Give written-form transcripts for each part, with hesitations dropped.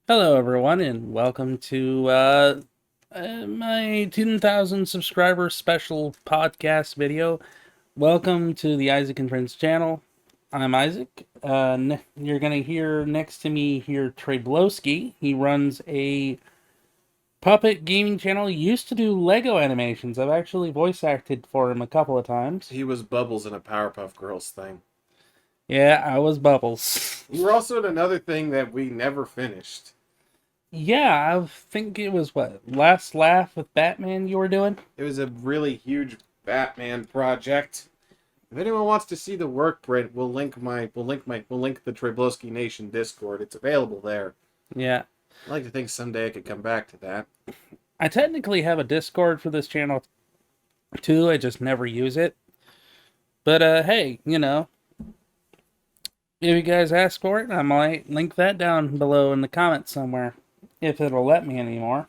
Hello, everyone, and welcome to my 10,000 subscriber special podcast video. Welcome to the Isaac and Friends channel. I'm Isaac. You're going to hear next to me here Treblowski. He runs a puppet gaming channel. He used to do Lego animations. I've actually voice acted for him a couple of times. He was Bubbles in a Powerpuff Girls thing. Yeah, I was Bubbles. You were also in another thing that we never finished. Yeah, I think it was Last Laugh with Batman you were doing? It was a really huge Batman project. If anyone wants to see the work print, we'll link the Treblowski Nation Discord. It's available there. Yeah. I'd like to think someday I could come back to that. I technically have a Discord for this channel too, I just never use it. But hey, if you guys ask for it, I might link that down below in the comments somewhere. If it'll let me anymore.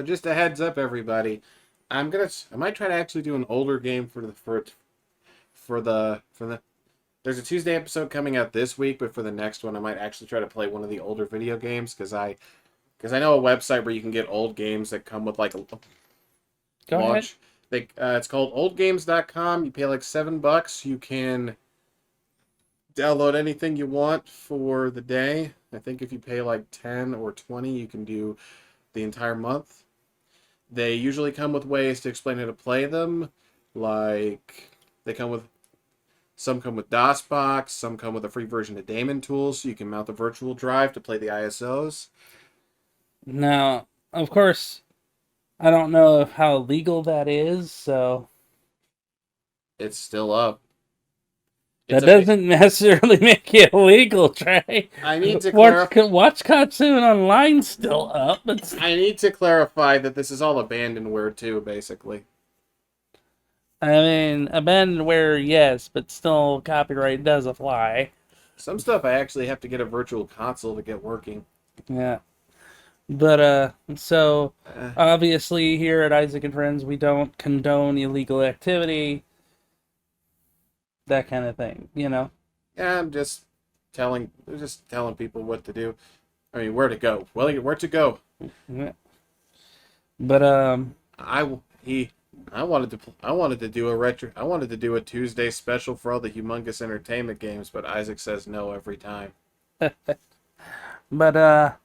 Just a heads up, everybody. I might try to actually do an older game for the. There's a Tuesday episode coming out this week, but for the next one, I might actually try to play one of the older video games because I know a website where you can get old games that come with like a Go ahead. It's called oldgames.com. You pay like $7. You can download anything you want for the day. I think if you pay like 10 or 20, you can do the entire month. They usually come with ways to explain how to play them. Like some come with DOSBox, some come with a free version of Daemon Tools, so you can mount the virtual drive to play the ISOs. Now, of course, I don't know how legal that is, so It's still up. that doesn't necessarily make it illegal, Trey. I need to clarify. Watch Cartoon Online's still up. I need to clarify that this is all abandonware too, basically. I mean, abandonware, yes, but still copyright does apply. Some stuff I actually have to get a virtual console to get working. Yeah. But, so, obviously here at Isaac and Friends, we don't condone illegal activity. That kind of thing, Yeah, I'm just telling people what to do. I mean, where to go. Well, where to go. Yeah. But, I wanted to do a Tuesday special for all the humongous entertainment games, but Isaac says no every time. but,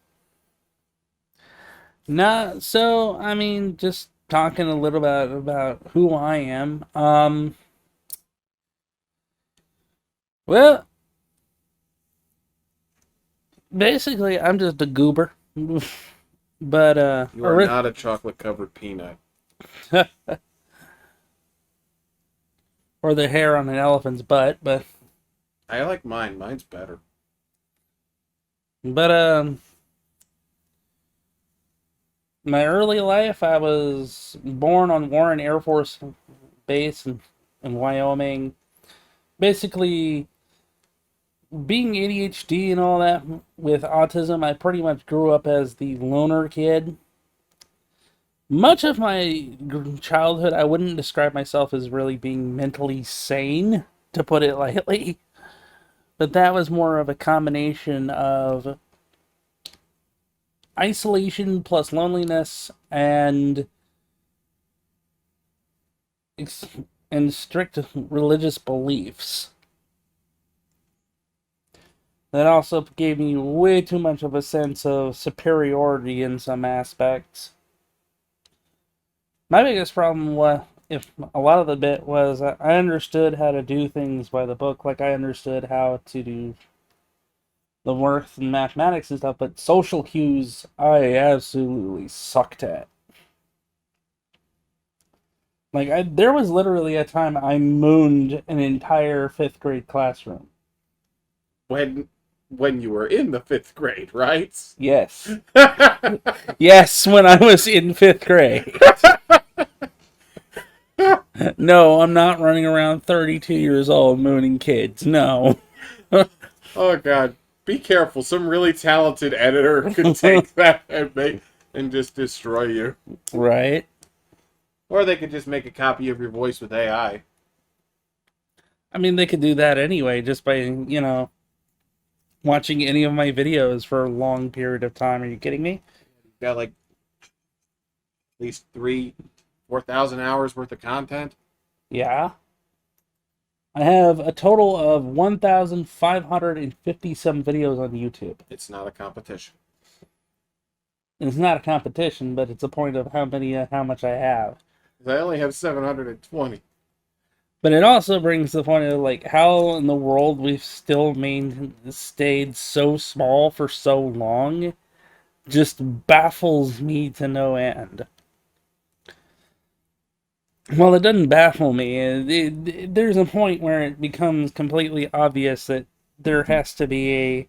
nah, so, I mean, just talking a little bit about who I am. Well, basically, I'm just a goober. But, You are not a chocolate-covered peanut. or the hair on an elephant's butt, but... I like mine. Mine's better. But, my early life, I was born on Warren Air Force Base in Wyoming. Basically, being ADHD and all that with autism, I pretty much grew up as the loner kid. Much of my childhood, I wouldn't describe myself as really being mentally sane, to put it lightly. But that was more of a combination of isolation plus loneliness and strict religious beliefs. That also gave me way too much of a sense of superiority in some aspects. My biggest problem was, if a lot of the bit was, I understood how to do things by the book, like I understood how to do the work and mathematics and stuff, but social cues I absolutely sucked at. Like, there was literally a time I mooned an entire 5th grade classroom. When you were in the 5th grade, right? Yes. Yes, when I was in 5th grade. No, I'm not running around 32 years old mooning kids. No. Oh, God. Be careful. Some really talented editor could take that and just destroy you. Right. Or they could just make a copy of your voice with AI. I mean, they could do that anyway, just by, watching any of my videos for a long period of time. Are you kidding me? You've got like at least 4,000 hours worth of content. Yeah. I have a total of 1,557 videos on YouTube. It's not a competition. And it's not a competition, but it's a point of how much I have. I only have 720. But it also brings the point of like how in the world we've still stayed so small for so long just baffles me to no end. Well, it doesn't baffle me. There's a point where it becomes completely obvious that there has to be a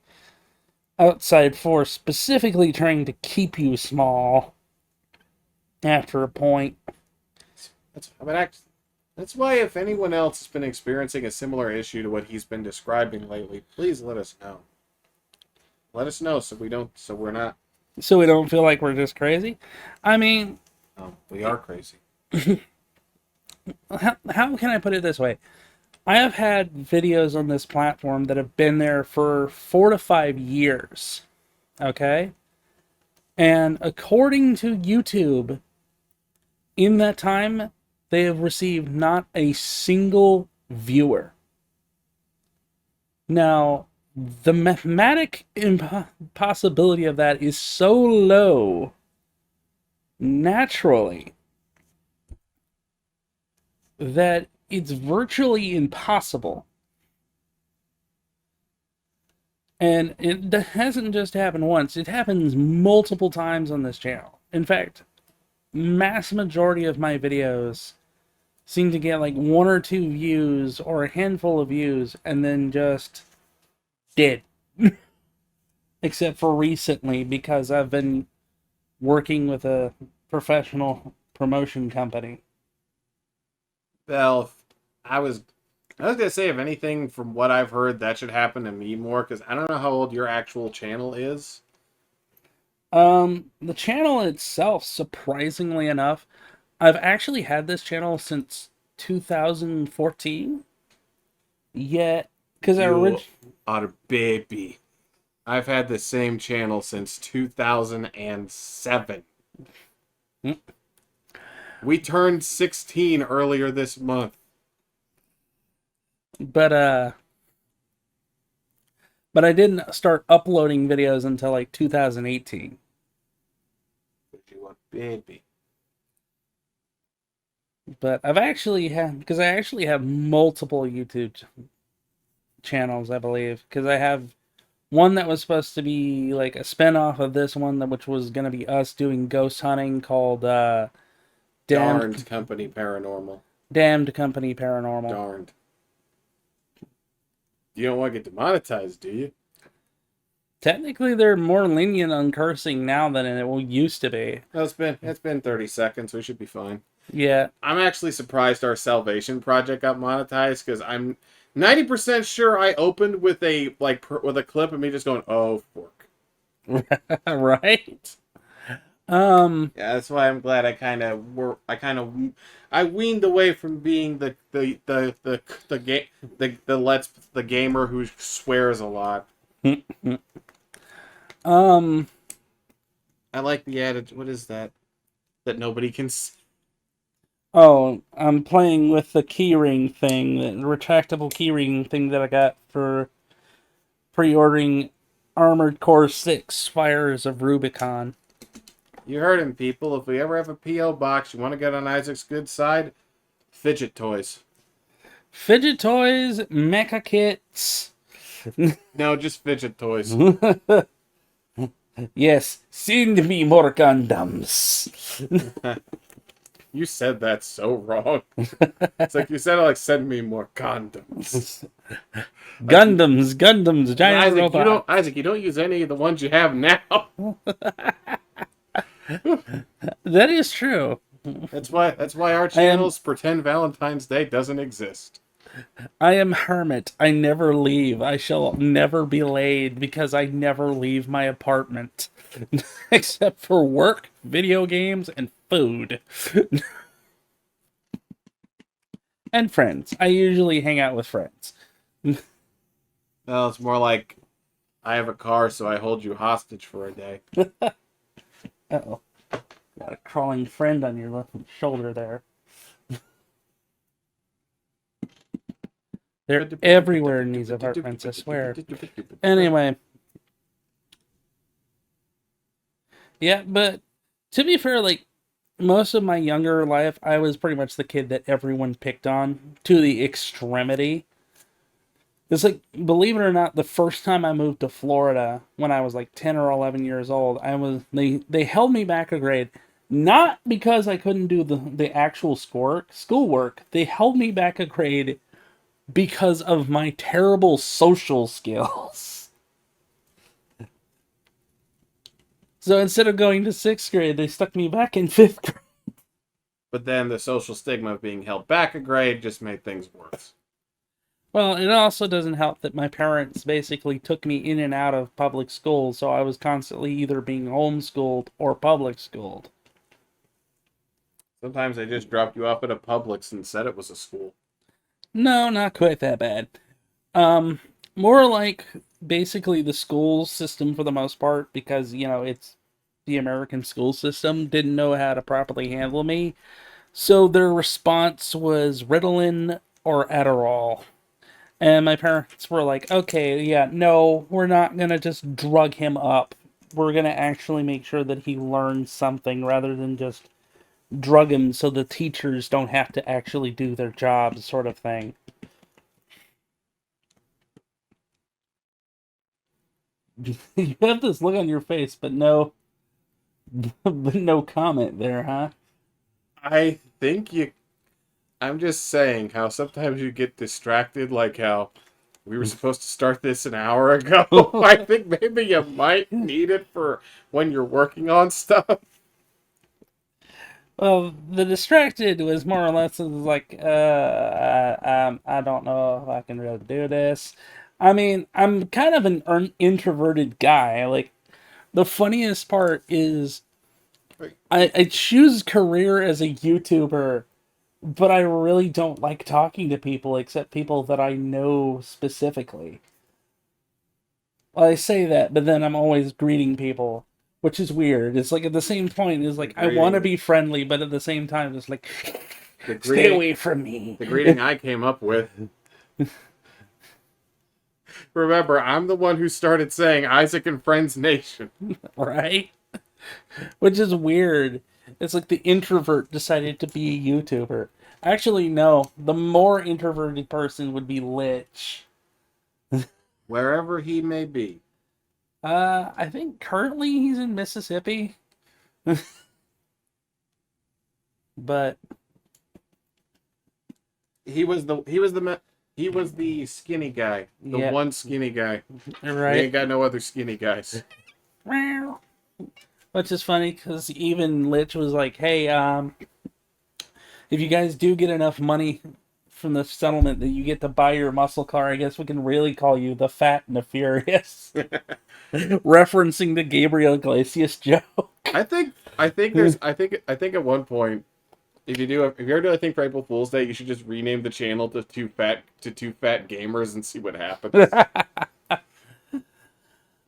outside force specifically trying to keep you small after a point. That's why if anyone else has been experiencing a similar issue to what he's been describing lately, please let us know. Let us know so we're not. So we don't feel like we're just crazy. I mean, We are crazy. how can I put it this way? I have had videos on this platform that have been there for 4 to 5 years. Okay? And according to YouTube, in that time, they have received not a single viewer. Now, the mathematic impossibility of that is so low naturally that it's virtually impossible. And it hasn't just happened once, it happens multiple times on this channel. In fact, mass majority of my videos seem to get like 1 or 2 views or a handful of views and then just dead. Except for recently, because I've been working with a professional promotion company. Well, I was gonna say, if anything, from what I've heard, that should happen to me more because I don't know how old your actual channel is. The channel itself, surprisingly enough, I've actually had this channel since 2014. Yet, because You are a baby. I've had the same channel since 2007. Hmm. We turned 16 earlier this month. But but I didn't start uploading videos until like 2018. You are a baby. But I've actually had, because I actually have multiple YouTube channels, I believe, because I have one that was supposed to be like a spin-off of this one, which was going to be us doing ghost hunting, called Darned Company Paranormal. Damned Company Paranormal. Darned. You don't want to get demonetized, do you? Technically, they're more lenient on cursing now than it used to be. No, it's been 30 seconds. We should be fine. Yeah. I'm actually surprised our Salvation Project got monetized because I'm 90% sure I opened with with a clip of me just going, "Oh, fork." Right. Yeah, that's why I'm glad I weaned away from being the gamer who swears a lot. um. I like the adage. What is that? That nobody can. Oh, I'm playing with the keyring thing, the retractable keyring thing that I got for pre-ordering Armored Core 6 Fires of Rubicon. You heard him, people. If we ever have a PO box, you want to get on Isaac's good side, fidget toys. Fidget toys, mecha kits. No, just fidget toys. Yes, send me more Gundams. You said that so wrong. It's like you said it like send me more condoms. Gundams, giant robots. Isaac, you don't use any of the ones you have now. That is true. That's why our channel's pretend Valentine's Day doesn't exist. I am hermit. I never leave. I shall never be laid because I never leave my apartment. Except for work, video games, and food. And friends. I usually hang out with friends. No, it's more like I have a car, so I hold you hostage for a day. Uh-oh. Got a crawling friend on your left shoulder there. They're everywhere in these apartments, I swear. Anyway, yeah, but to be fair, like, most of my younger life, I was pretty much the kid that everyone picked on to the extremity. It's like, believe it or not, the first time I moved to Florida when I was like 10 or 11 years old, they held me back a grade. Not because I couldn't do the actual schoolwork. They held me back a grade because of my terrible social skills. So instead of going to sixth grade, they stuck me back in fifth grade. But then the social stigma of being held back a grade just made things worse. Well, it also doesn't help that my parents basically took me in and out of public school, so I was constantly either being homeschooled or public schooled. Sometimes they just dropped you off at a Publix and said it was a school. No, not quite that bad. Um, More like basically the school system for the most part, because, it's the American school system, didn't know how to properly handle me. So their response was Ritalin or Adderall. And my parents were like, okay, yeah, no, we're not going to just drug him up. We're going to actually make sure that he learns something rather than just drug him so the teachers don't have to actually do their jobs, sort of thing. You have this look on your face, but no, but no comment there, huh? I think you. I'm just saying how sometimes you get distracted, like how we were supposed to start this an hour ago. I think maybe you might need it for when you're working on stuff. Well, the distracted was more or less like, I don't know if I can really do this. I mean, I'm kind of an introverted guy. Like, the funniest part is I choose career as a YouTuber, but I really don't like talking to people except people that I know specifically. Well, I say that, but then I'm always greeting people, which is weird. It's like at the same point, it's The like I want to greeting, be friendly, but at the same time, it's like the stay greeting, away from me. the greeting I came up with. Remember, I'm the one who started saying Isaac and Friends Nation. Right? Which is weird. It's like the introvert decided to be a YouTuber. Actually, no. The more introverted person would be Lich. Wherever he may be. I think currently he's in Mississippi, but He was the skinny guy. The yeah, one skinny guy. We ain't right. got no other skinny guys. Which is funny because even Lich was like, "Hey, if you guys do get enough money from the settlement that you get to buy your muscle car, I guess we can really call you the Fat and the Furious," referencing the Gabriel Iglesias joke. I think at one point, if you ever do a thing for April Fool's Day, you should just rename the channel to two fat gamers and see what happens.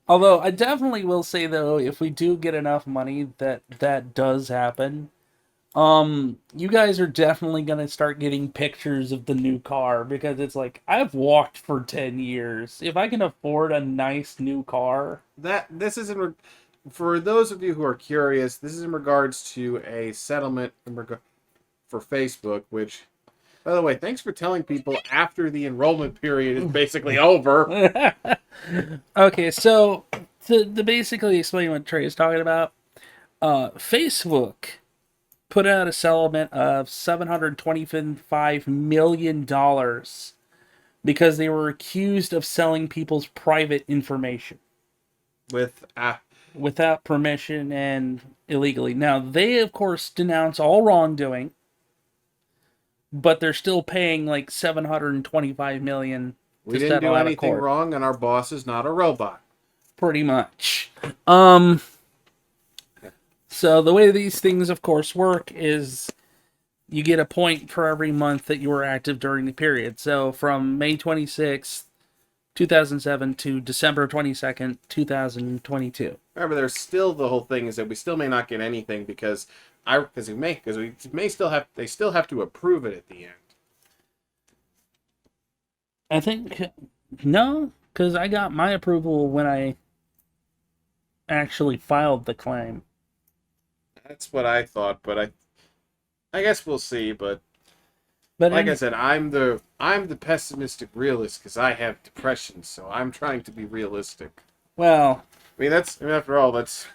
Although I definitely will say though, if we do get enough money that does happen, you guys are definitely gonna start getting pictures of the new car because it's like I've walked for 10 years. If I can afford a nice new car, That this is for those of you who are curious. This is in regards to a settlement for Facebook, which, by the way, thanks for telling people after the enrollment period is basically over. okay, so to basically explain what Trey is talking about, Facebook put out a settlement of $725 million because they were accused of selling people's private information With without permission and illegally. Now, they, of course, denounce all wrongdoing, but they're still paying like $725 million we to didn't do settle out of anything court. wrong, and our boss is not a robot. Pretty much. So the way these things, of course, work is you get a point for every month that you were active during the period. So from May 26th 2007 to December 22nd, 2022. Remember, there's still the whole thing is that we still may not get anything because we may still have they still have to approve it at the end. I think no, because I got my approval when I actually filed the claim. That's what I thought, but I guess we'll see. But But like I any, said, I'm the pessimistic realist because I have depression, so I'm trying to be realistic. well, After all, that's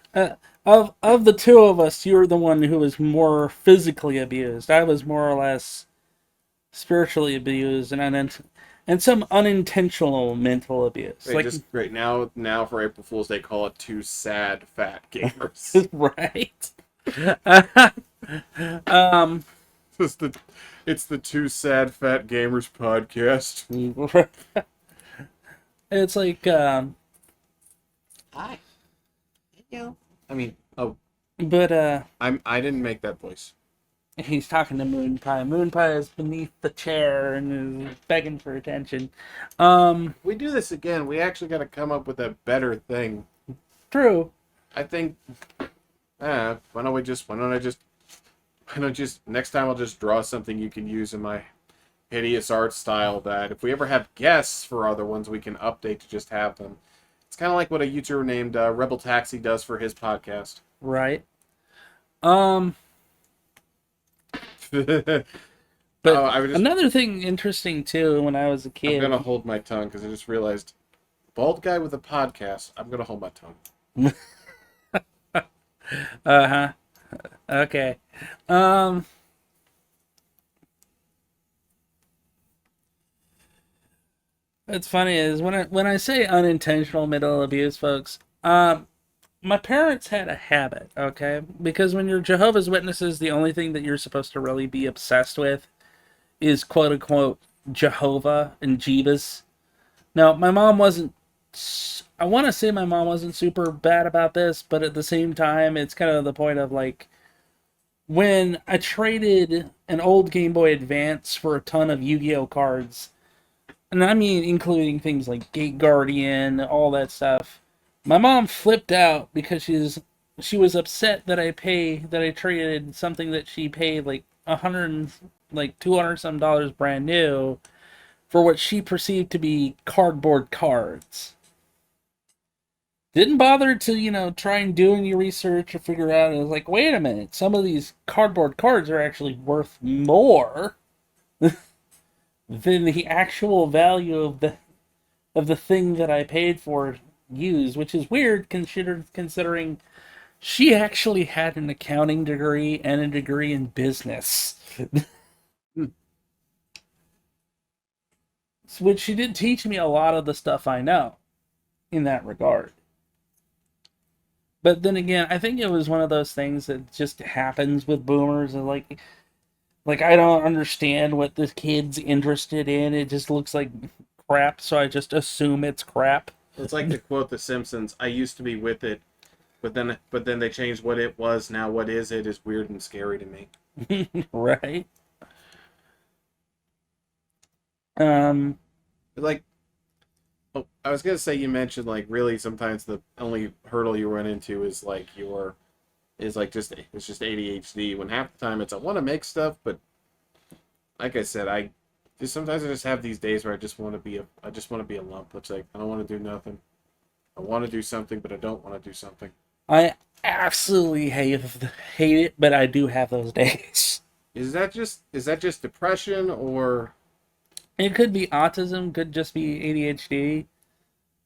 of the two of us, you're the one who was more physically abused. I was more or less spiritually abused, and some unintentional mental abuse. right, Like just right now for April Fool's Day, call it two sad fat gamers. right. um. It's the two sad fat gamers podcast. It's like Hi. Yeah. I mean, oh, but I didn't make that voice. he's talking to Moon Pie. Moon Pie is beneath the chair and is begging for attention. We do this again. We actually got to come up with a better thing. True. I think. Why don't just next time I'll just draw something you can use in my hideous art style. That if we ever have guests for other ones, we can update to just have them. It's kind of like what a YouTuber named Rebel Taxi does for his podcast. Right. But But another thing interesting too, when I was a I'm kid. gonna hold my tongue because I just realized, bald guy with a podcast. I'm gonna hold my tongue. Uh-huh. Okay. Um What's funny is when I say unintentional mental abuse, folks, my parents had a habit, okay? Because when you're Jehovah's Witnesses, the only thing that you're supposed to really be obsessed with is quote unquote Jehovah and Jeebus. Now, my mom wasn't. I want to say my mom wasn't super bad about this, but at the same time, it's kind of the point of like when I traded an old Game Boy Advance for a ton of Yu-Gi-Oh cards, and I mean including things like Gate Guardian, all that stuff. My mom flipped out because she was upset that I traded something that she paid like 200 some dollars brand new for what she perceived to be cardboard cards. Didn't bother to, try and do any research or figure out. It was like, wait a minute, some of these cardboard cards are actually worth more than the actual value of the thing that I paid for used, which is weird considering she actually had an accounting degree and a degree in business. Which she did teach me a lot of the stuff I know in that regard. But then again, I think it was one of those things that just happens with boomers, and like I don't understand what this kid's interested in. It just looks like crap, so I just assume it's crap. It's like to quote The Simpsons: "I used to be with it, but then they changed what it was. Now what is it is weird and scary to me." Right? Like, oh, I was gonna say you mentioned like really sometimes the only hurdle you run into is like it's just ADHD. When half the time it's I want to make stuff, but like I said, I just have these days where I just want to be a lump. It's like I don't want to do nothing. I want to do something, but I don't want to do something. I absolutely hate it, but I do have those days. Is that just depression or It could be autism, could just be ADHD.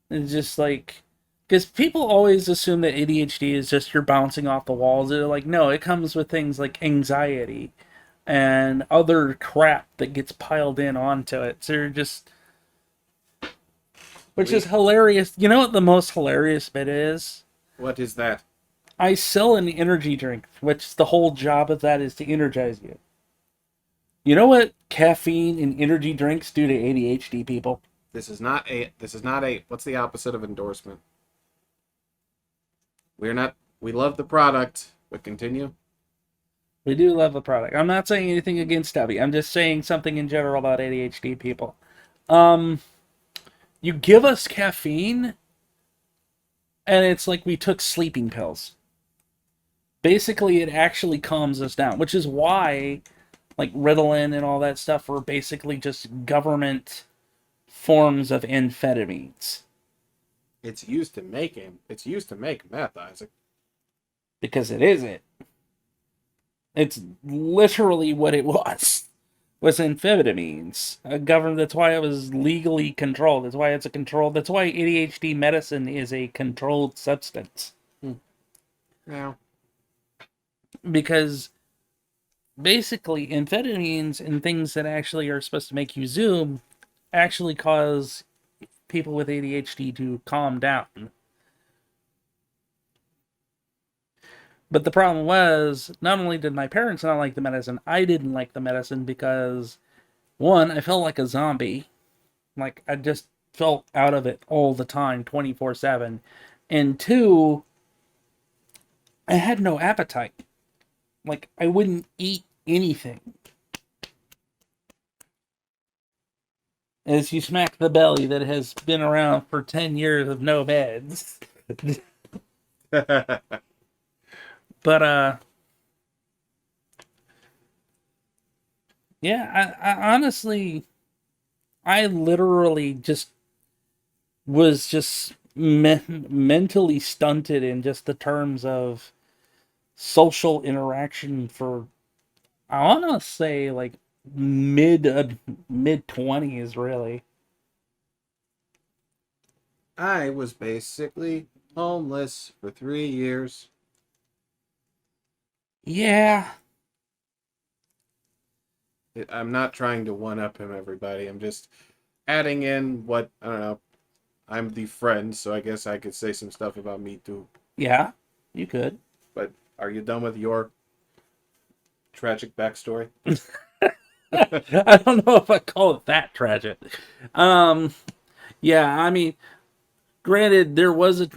It's just like because people always assume that ADHD is just you're bouncing off the walls. They're like, no, it comes with things like anxiety and other crap that gets piled in onto it. So you're just, which is hilarious. You know what the most hilarious bit is? what is that? I sell an energy drink, which the whole job of that is to energize you. You know what caffeine and energy drinks do to ADHD people? This is not a what's the opposite of endorsement? We love the product, but continue. We do love the product. I'm not saying anything against Stubby. I'm just saying something in general about ADHD people. Um, You give us caffeine, and it's like we took sleeping pills. Basically, it actually calms us down, which is why, like, Ritalin and all that stuff were basically just government forms of amphetamines. It's used to make him. It's used to make meth, Isaac. Because it isn't. It's literally what it was amphetamines. That's why it was legally controlled. That's why it's a controlled. That's why ADHD medicine is a controlled substance. Hmm. Yeah. Because basically, amphetamines and things that actually are supposed to make you zoom actually cause people with ADHD to calm down. But the problem was, not only did my parents not like the medicine, I didn't like the medicine because, one, I felt like a zombie. Like, I just felt out of it all the time, 24/7. And two, I had no appetite. Like, I wouldn't eat anything. As you smack the belly that has been around for 10 years of no meds. But, yeah, I honestly, I literally just was just mentally stunted in just the terms of social interaction for, I want to say, like mid 20s, really. I was basically homeless for 3 years. Yeah, I'm not trying to one up him, everybody. I'm just adding in what I don't know. I'm the friend, so I guess I could say some stuff about me too. yeah, you could. But are you done with your tragic backstory? I don't know if I call it that tragic. Um, yeah, I mean, granted, there was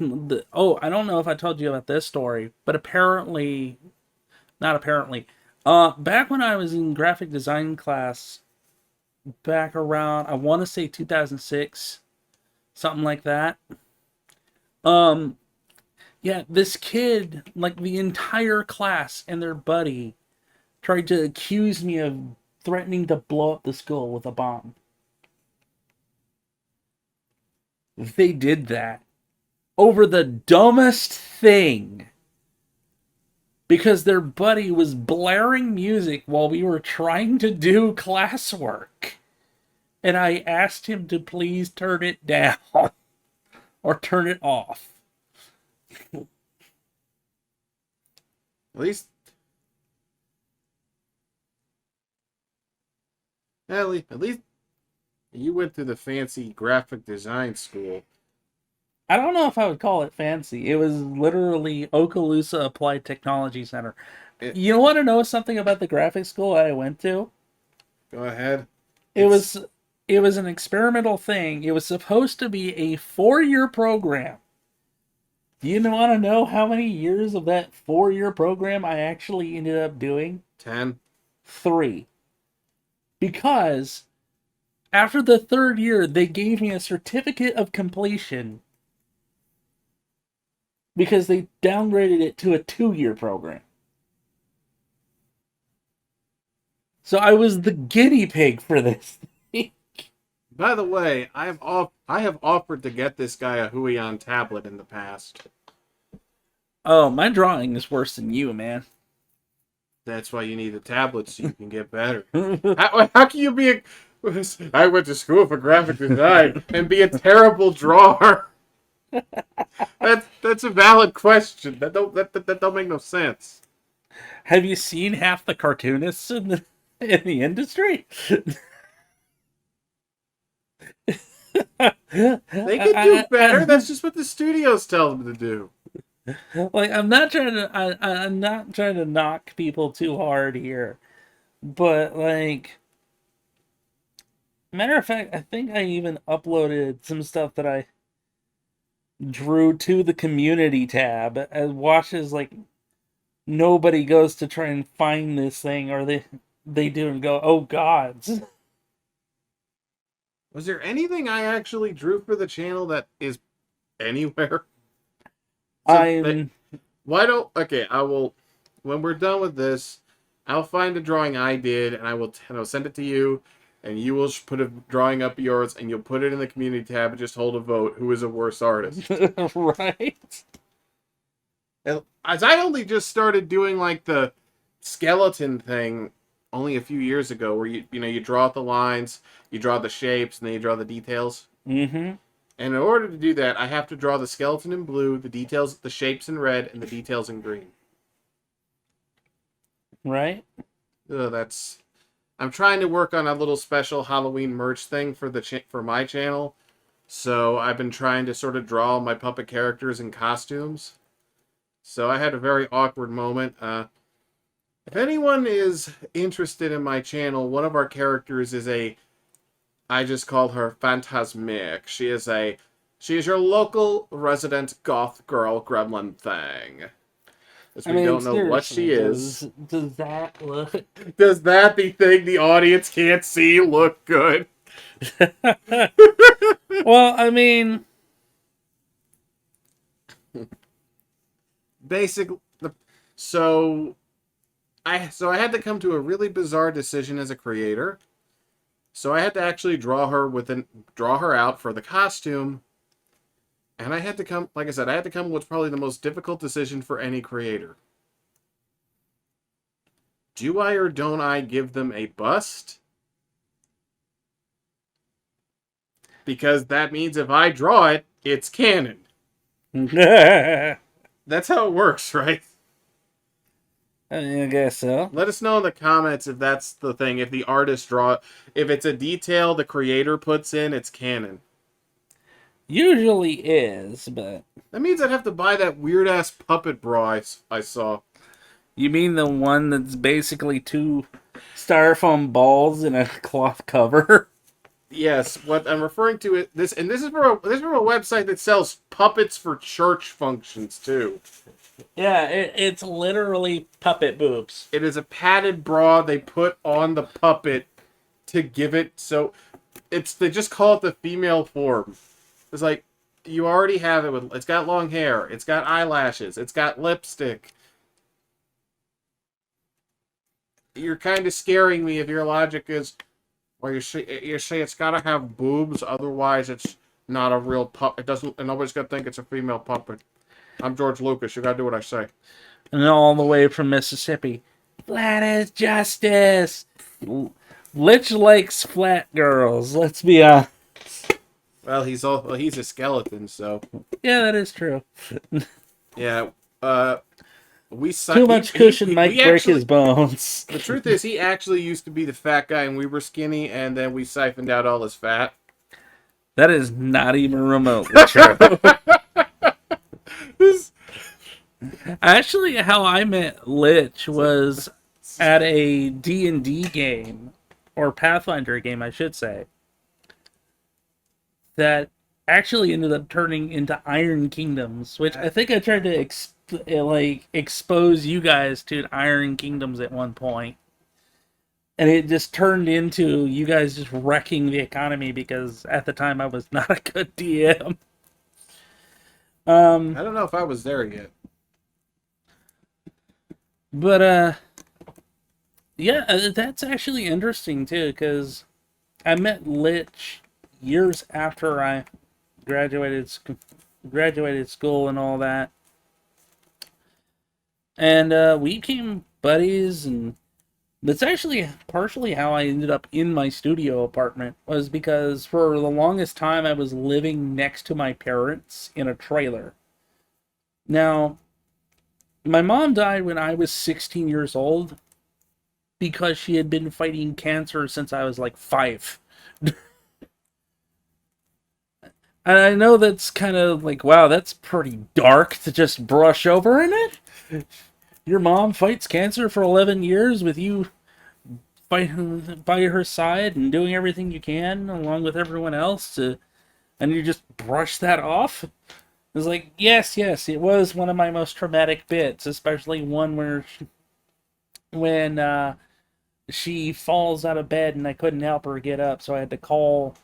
oh, I don't know if I told you about this story, but apparently, not apparently, back when I was in graphic design class, back around, I want to say 2006, something like that. Um, yeah, this kid, like the entire class and their buddy, tried to accuse me of threatening to blow up the school with a bomb. They did that over the dumbest thing because their buddy was blaring music while we were trying to do classwork. And I asked him to please turn it down or turn it off. At least, at least you went to the fancy graphic design school. I don't know if I would call it fancy. It was literally Okaloosa Applied Technology Center. It, You want to know something about the graphic school I went to? go ahead. It It's was it was an experimental thing. It was supposed to be a 4-year program. Do you want to know how many years of that 4-year program I actually ended up doing? 10. 3. Because after the 3rd year, they gave me a certificate of completion because they downgraded it to a 2-year program. So I was the guinea pig for this. By the way, I have offered to get this guy a Huion tablet in the past. Oh, my drawing is worse than you, man. That's why you need a tablet so you can get better. How can you be a... I went to school for graphic design and be a terrible drawer? That's a valid question. That don't make no sense. Have you seen half the cartoonists in the industry? They could do better. That's just what the studios tell them to do. Like, I'm not trying to knock people too hard here, but like, matter of fact, I think I even uploaded some stuff that I drew to the community tab as watches like nobody goes to try and find this thing, or they do and go, oh gods. Was there anything I actually drew for the channel that is anywhere? So I'm why don't okay? I will when we're done with this, I'll find a drawing I did and I'll send it to you, and you will put a drawing up yours and you'll put it in the community tab and just hold a vote who is a worse artist. right. And as I only just started doing like the skeleton thing only a few years ago, where you draw out the lines, you draw the shapes, and then you draw the details. Mm-hmm. And in order to do that, I have to draw the skeleton in blue, the details, the shapes in red, and the details in green. Right. That's. I'm trying to work on a little special Halloween merch thing for for my channel. So I've been trying to sort of draw my puppet characters in costumes. So I had a very awkward moment. If anyone is interested in my channel, one of our characters is I just call her Phantasmic. She is your local resident goth girl gremlin thing. As I we mean, don't know what she seriously, is. does that look? Does that the thing the audience can't see look good? Well, I mean, Basically, so I had to come to a really bizarre decision as a creator. So I had to actually draw her out for the costume. And I had to come, like I said, I had to come with what's probably the most difficult decision for any creator. Do I or don't I give them a bust? Because that means if I draw it, it's canon. I That's how it works, right? guess so. Let us know in the comments if that's the thing. If the artist if it's a detail the creator puts in, it's canon. Usually is, but That means I'd have to buy that weird ass puppet bra I saw. you mean the one that's basically two styrofoam balls in a cloth cover? Yes, what I'm referring to is this, and this is from a website that sells puppets for church functions too. Yeah, it's literally puppet boobs. It is a padded bra they put on the puppet to give it so they just call it the female form. It's like you already have it with it's got long hair, it's got eyelashes, it's got lipstick. You're kind of scaring me if your logic is well you say it's got to have boobs, otherwise it's not a real puppet. It doesn't, and nobody's gonna think it's a female puppet. I'm George Lucas. You gotta do what I say. And all the way from Mississippi. Flat as justice. Lich likes flat girls. Let's be honest. Well, he's a skeleton, so Yeah, that is true. yeah. Too much cushion might break his bones. The truth is, he actually used to be the fat guy, and we were skinny, and then we siphoned out all his fat. That is not even remotely true. Actually, how I met Lich was at a D&D game, or Pathfinder game, I should say, that actually ended up turning into Iron Kingdoms, which I think I tried to expose you guys to Iron Kingdoms at one point. And it just turned into you guys just wrecking the economy because at the time I was not a good DM. I don't know if I was there yet. But yeah, that's actually interesting too, because I met Lich years after I graduated school and all that, and we became buddies. And that's actually partially how I ended up in my studio apartment, was because for the longest time I was living next to my parents in a trailer. Now, my mom died when I was 16 years old because she had been fighting cancer since I was like 5. And I know that's kind of like, wow, that's pretty dark to just brush over in it. Your mom fights cancer for 11 years with you by her side and doing everything you can along with everyone else and you just brush that off. It's like, yes, it was one of my most traumatic bits, especially one where when she falls out of bed and I couldn't help her get up, so I had to call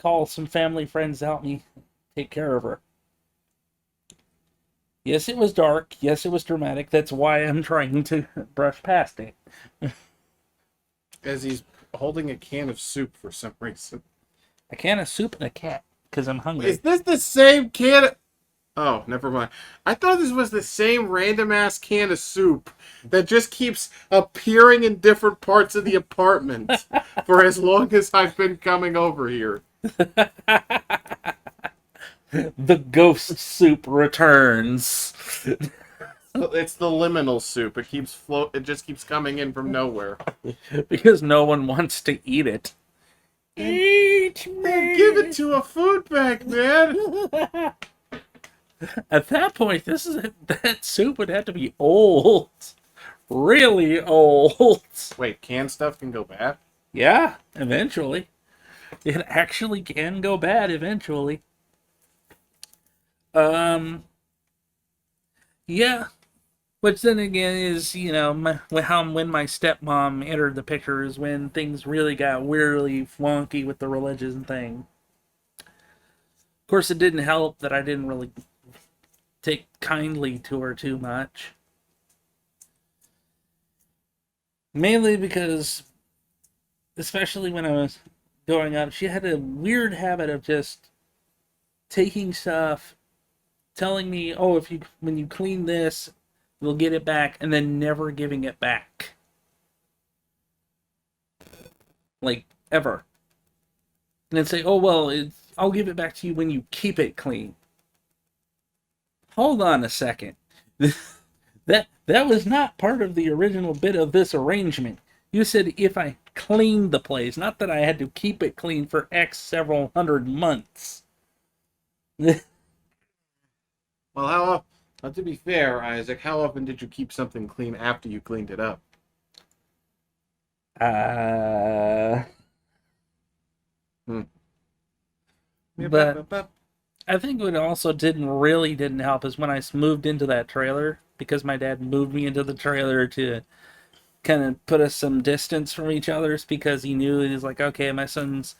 call some family friends to help me take care of her. Yes, it was dark. Yes, it was dramatic. That's why I'm trying to brush past it. As he's holding a can of soup for some reason. A can of soup and a cat because I'm Is hungry. this the same can? Oh, never mind. I thought this was the same random ass can of soup that just keeps appearing in different parts of the apartment for as long as I've been coming over here. The ghost soup returns It's the liminal soup. It keeps float. It just keeps coming in from nowhere. because no one wants to eat it. And, Eat man, give it me. to a food bank, man. At that point, that soup would have to be old, really old. Wait, canned stuff can go bad? Yeah, eventually, it actually can go bad. Eventually, um, yeah. Which then again is, when my stepmom entered the picture is when things really got weirdly wonky with the religion thing. Of course, it didn't help that I didn't really take kindly to her too much. Mainly because, especially when I was growing up, she had a weird habit of just taking stuff, telling me, "Oh, if you when you clean this, we'll get it back," and then never giving it back, like ever. And then say, "Oh well, I'll give it back to you when you keep it clean." Hold on a second. That was not part of the original bit of this arrangement. You said if I cleaned the place, not that I had to keep it clean for X several hundred months. Well, how? To be fair, Isaac, how often did you keep something clean after you cleaned it up? uh, Hmm. but I think what also didn't help is when I moved into that trailer because my dad moved me into the trailer to kind of put us some distance from each other's because he knew he was like, okay, my son's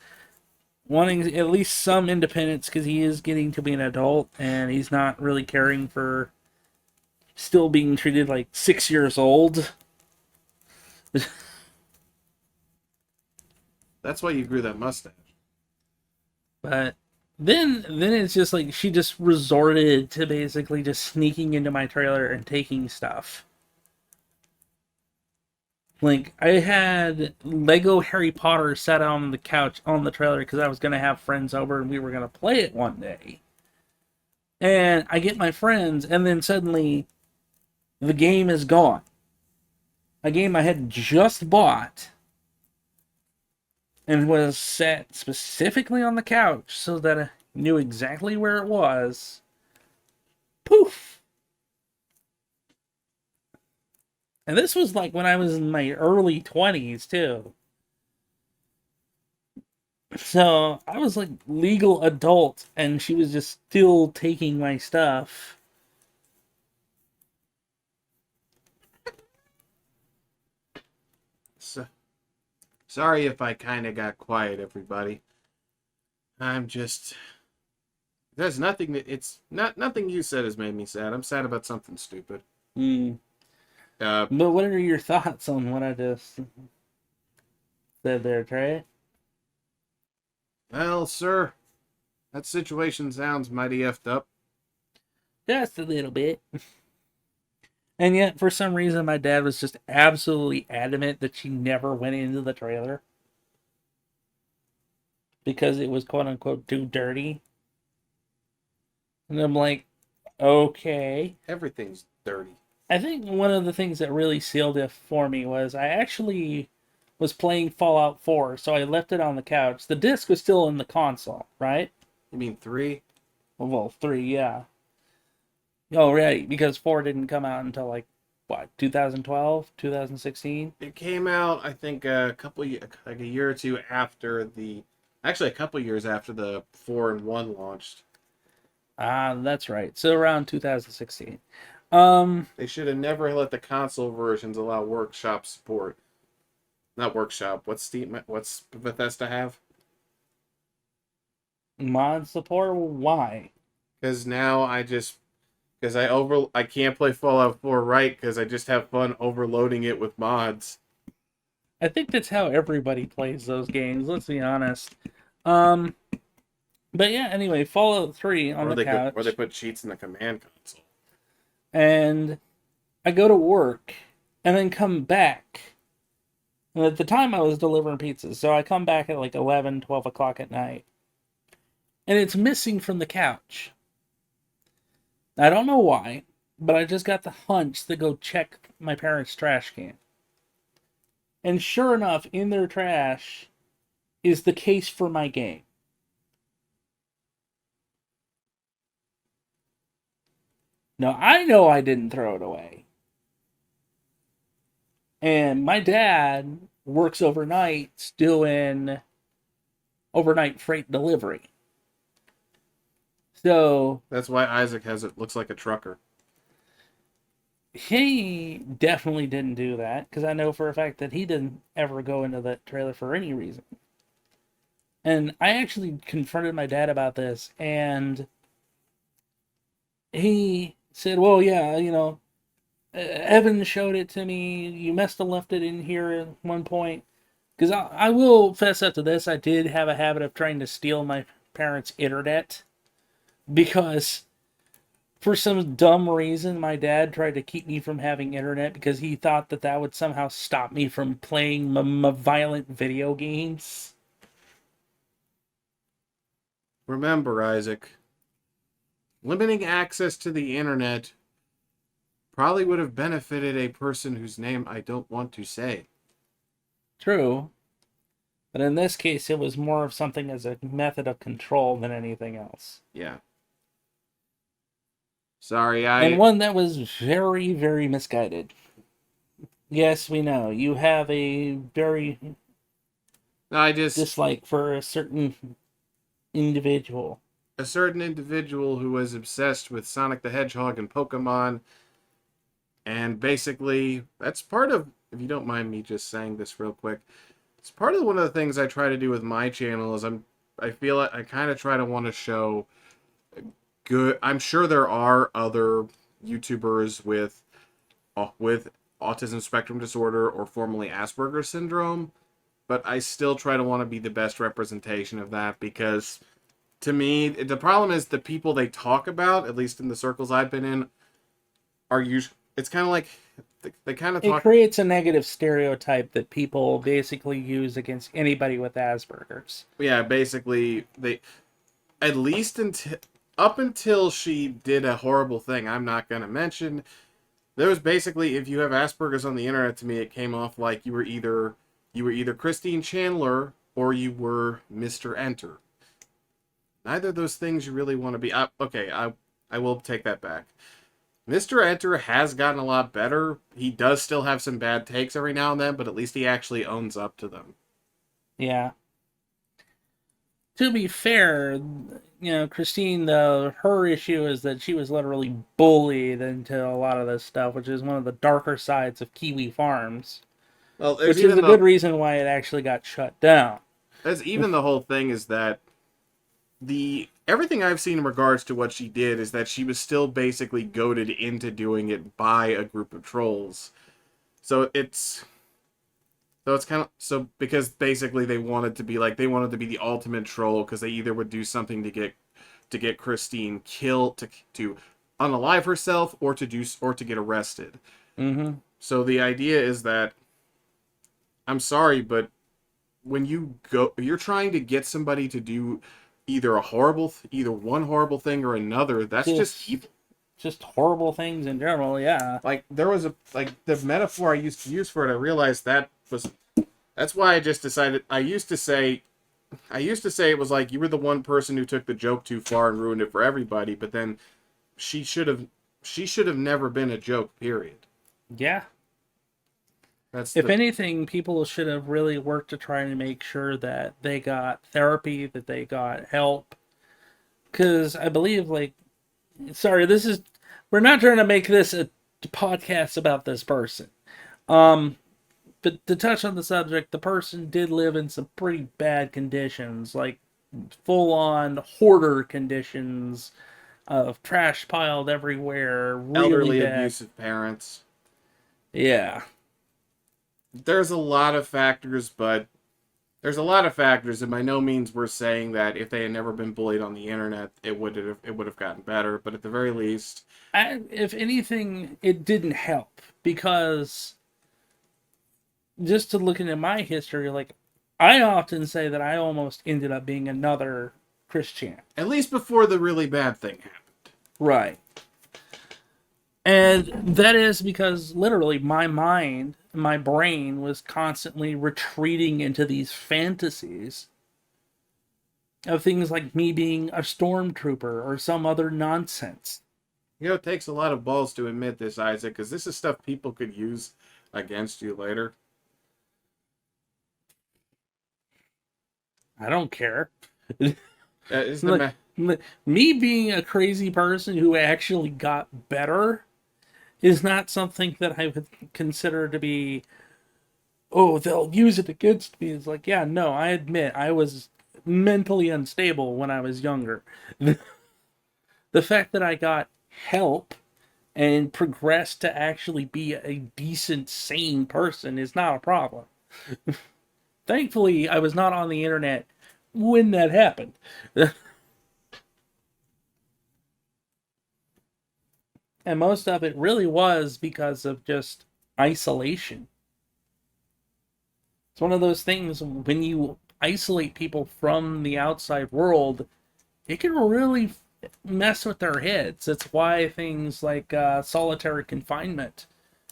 wanting at least some independence because he is getting to be an adult and he's not really caring for still being treated like 6 years old. That's why you grew that mustache. But then it's just like she just resorted to basically just sneaking into my trailer and taking stuff. Like I had Lego Harry Potter set on the couch on the trailer because I was gonna have friends over and we were gonna play it one day. And I get my friends, and then suddenly the game is gone. A game I had just bought and was set specifically on the couch so that I knew exactly where it was. Poof! And this was like when I was in my early 20s, too. So I was like legal adult, and she was just still taking my stuff. So, sorry if I kind of got quiet, everybody. I'm just. There's nothing that it's not nothing you said has made me sad. I'm sad about something stupid. Hmm. Uh, But what are your thoughts on what I just said there, Trey? well, sir, that situation sounds mighty effed up. Just a little bit. And yet, for some reason, my dad was just absolutely adamant that she never went into the trailer because it was quote unquote too dirty. And I'm like, okay. Everything's dirty. I think one of the things that really sealed it for me was I actually was playing Fallout 4, so I left it on the couch. The disc was still in the console, right? You mean 3? Well, 3, yeah. Oh, right, because 4 didn't come out until like, what, 2012, 2016? It came out, I think, like a year or two after the. Actually, a couple years after the 4 and 1 launched. Ah, that's right. So around 2016. They should have never let the console versions allow workshop support. Not workshop. What's Steam? What's Bethesda have? Mod support? Why? Because now I can't play Fallout 4 right because I just have fun overloading it with mods. I think that's how everybody plays those games, let's be honest. Um, but yeah, anyway, Fallout 3 on the Or they couch, put cheats in the command console. and I go to work, and then come back. And at the time, I was delivering pizzas, so I come back at like 11, 12 o'clock at night, and it's missing from the couch. I don't know why, but I just got the hunch to go check my parents' trash can. And sure enough, in their trash is the case for my game. Now, I know I didn't throw it away. And my dad works overnight doing overnight freight delivery. So That's why Isaac has it looks like a trucker. he definitely didn't do that because I know for a fact that he didn't ever go into that trailer for any reason. And I actually confronted my dad about this, and he said, "Well, yeah, Evan showed it to me. You must have left it in here at one point." Because I will fess up to this. I did have a habit of trying to steal my parents' internet because for some dumb reason my dad tried to keep me from having internet because he thought that that would somehow stop me from playing violent video games. Remember, Isaac, limiting access to the internet probably would have benefited a person whose name I don't want to say. True. But in this case, it was more of something as a method of control than anything else. Yeah. Sorry, And one that was very, very misguided. Yes, we know. You have a very I just dislike for a certain individual. a certain individual who was obsessed with Sonic the Hedgehog and Pokemon, and basically that's part of, if you don't mind me just saying this real quick, it's part of one of the things I try to do with my channel is I feel like I kind of try to want to show good. I'm sure there are other YouTubers with autism spectrum disorder or formerly Asperger's syndrome, but I still try to want to be the best representation of that because to me the problem is the people they talk about, at least in the circles I've been in, are usually it's kind of like they kind of It talk. creates a negative stereotype that people basically use against anybody with Asperger's. Yeah, basically they at least until up until she did a horrible thing I'm not going to mention. There was basically, if you have Asperger's on the internet, to me it came off like you were either Christine Chandler or you were Mr. Enter. Neither of those things you really want to be. I will take that back. Mr. Enter has gotten a lot better. He does still have some bad takes every now and then, but at least he actually owns up to them. Yeah. To be fair, Christine, though, her issue is that she was literally bullied into a lot of this stuff, which is one of the darker sides of Kiwi Farms, Well, which is a good reason why it actually got shut down. there's even the whole thing is that the everything I've seen in regards to what she did is that she was still basically goaded into doing it by a group of trolls. So it's kind of because basically they wanted to be the ultimate troll because they either would do something to get Christine killed to unalive herself or to get arrested. Mm-hmm. So the idea is that I'm sorry, but you're trying to get somebody to do either one horrible thing or another. That's just evil. Just horrible things in general. Yeah. Like there was the metaphor I used to use for it. I realized that's why I just decided. I used to say it was like you were the one person who took the joke too far and ruined it for everybody. But then she should have never been a joke. Period. Yeah. If anything, people should have really worked to try and make sure that they got therapy, that they got help. Because I believe, sorry, we're not trying to make this a podcast about this person. But to touch on the subject, the person did live in some pretty bad conditions. Like, full on hoarder conditions of trash piled everywhere, really Elderly bad. abusive parents. Yeah. There's a lot of factors, but there's a lot of factors, and by no means we're saying that if they had never been bullied on the internet, it would have gotten better. But at the very least, If anything, it didn't help because just to looking at my history, like I often say that I almost ended up being another Christian. at least before the really bad thing happened. Right. And that is because literally my mind, my brain was constantly retreating into these fantasies of things like me being a stormtrooper or some other nonsense. It takes a lot of balls to admit this, Isaac, because this is stuff people could use against you later. I don't care. Is the Like, me being a crazy person who actually got better is not something that I would consider to be, oh, they'll use it against me. It's like, yeah, no, I admit I was mentally unstable when I was younger. The fact that I got help and progressed to actually be a decent, sane person is not a problem. Thankfully, I was not on the internet when that happened. And most of it really was because of just isolation. It's one of those things when you isolate people from the outside world, it can really mess with their heads. It's why things like solitary confinement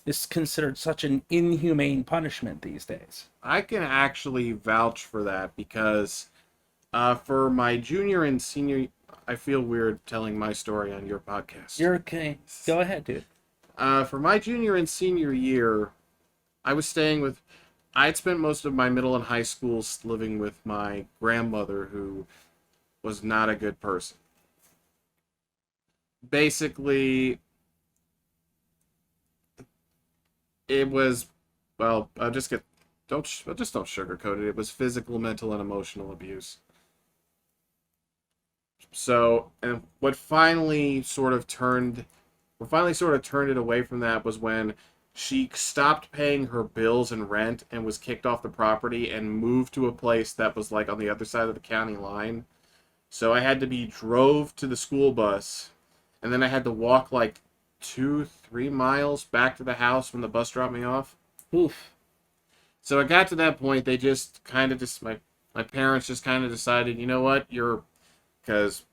is considered such an inhumane punishment these days. I can actually vouch for that because for my junior and senior, I feel weird telling my story on your podcast. You're okay. Go ahead, dude. For my junior and senior year, I was staying with. I'd spent most of my middle and high schools living with my grandmother, who was not a good person. Basically, it was, well, I'll just get, just don't sugarcoat it. It was physical, mental, and emotional abuse. So, and what finally sort of turned it away from that was when she stopped paying her bills and rent and was kicked off the property and moved to a place that was like on the other side of the county line. So I had to be drove to the school bus, and then I had to walk like 2, 3 miles back to the house when the bus dropped me off. Oof. So I got to that point. They just kind of just my parents just kind of decided, you know what, you're because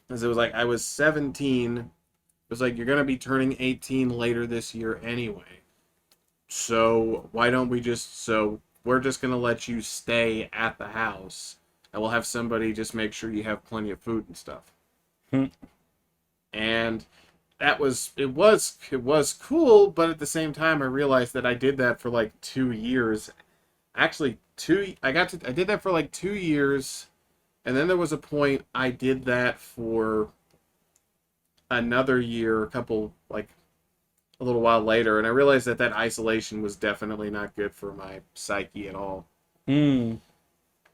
as it was like I was 17. It was like you're gonna be turning 18 later this year anyway. So why don't we just so we're just gonna let you stay at the house, and we'll have somebody just make sure you have plenty of food and stuff. Hmm. And it was cool, but at the same time I realized that I did that for like 2 years. Actually, I did that for like 2 years, and then there was a point I did that for another year, a little while later, and I realized that isolation was definitely not good for my psyche at all. Hmm.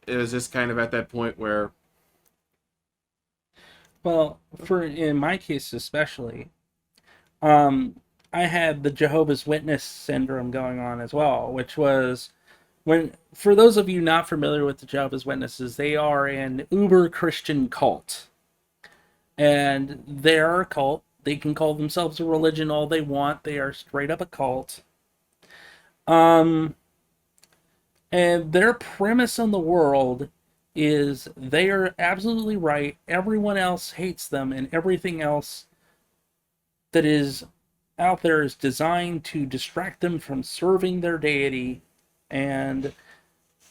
It was just kind of at that point where Well, for in my case especially, um, I had the Jehovah's Witness syndrome going on as well, which was when, for those of you not familiar with the Jehovah's Witnesses, they are an uber Christian cult. And they are a cult. They can call themselves a religion all they want. They are straight up a cult. Um, and their premise on the world is they are absolutely right. Everyone else hates them, and everything else that is out there is designed to distract them from serving their deity. And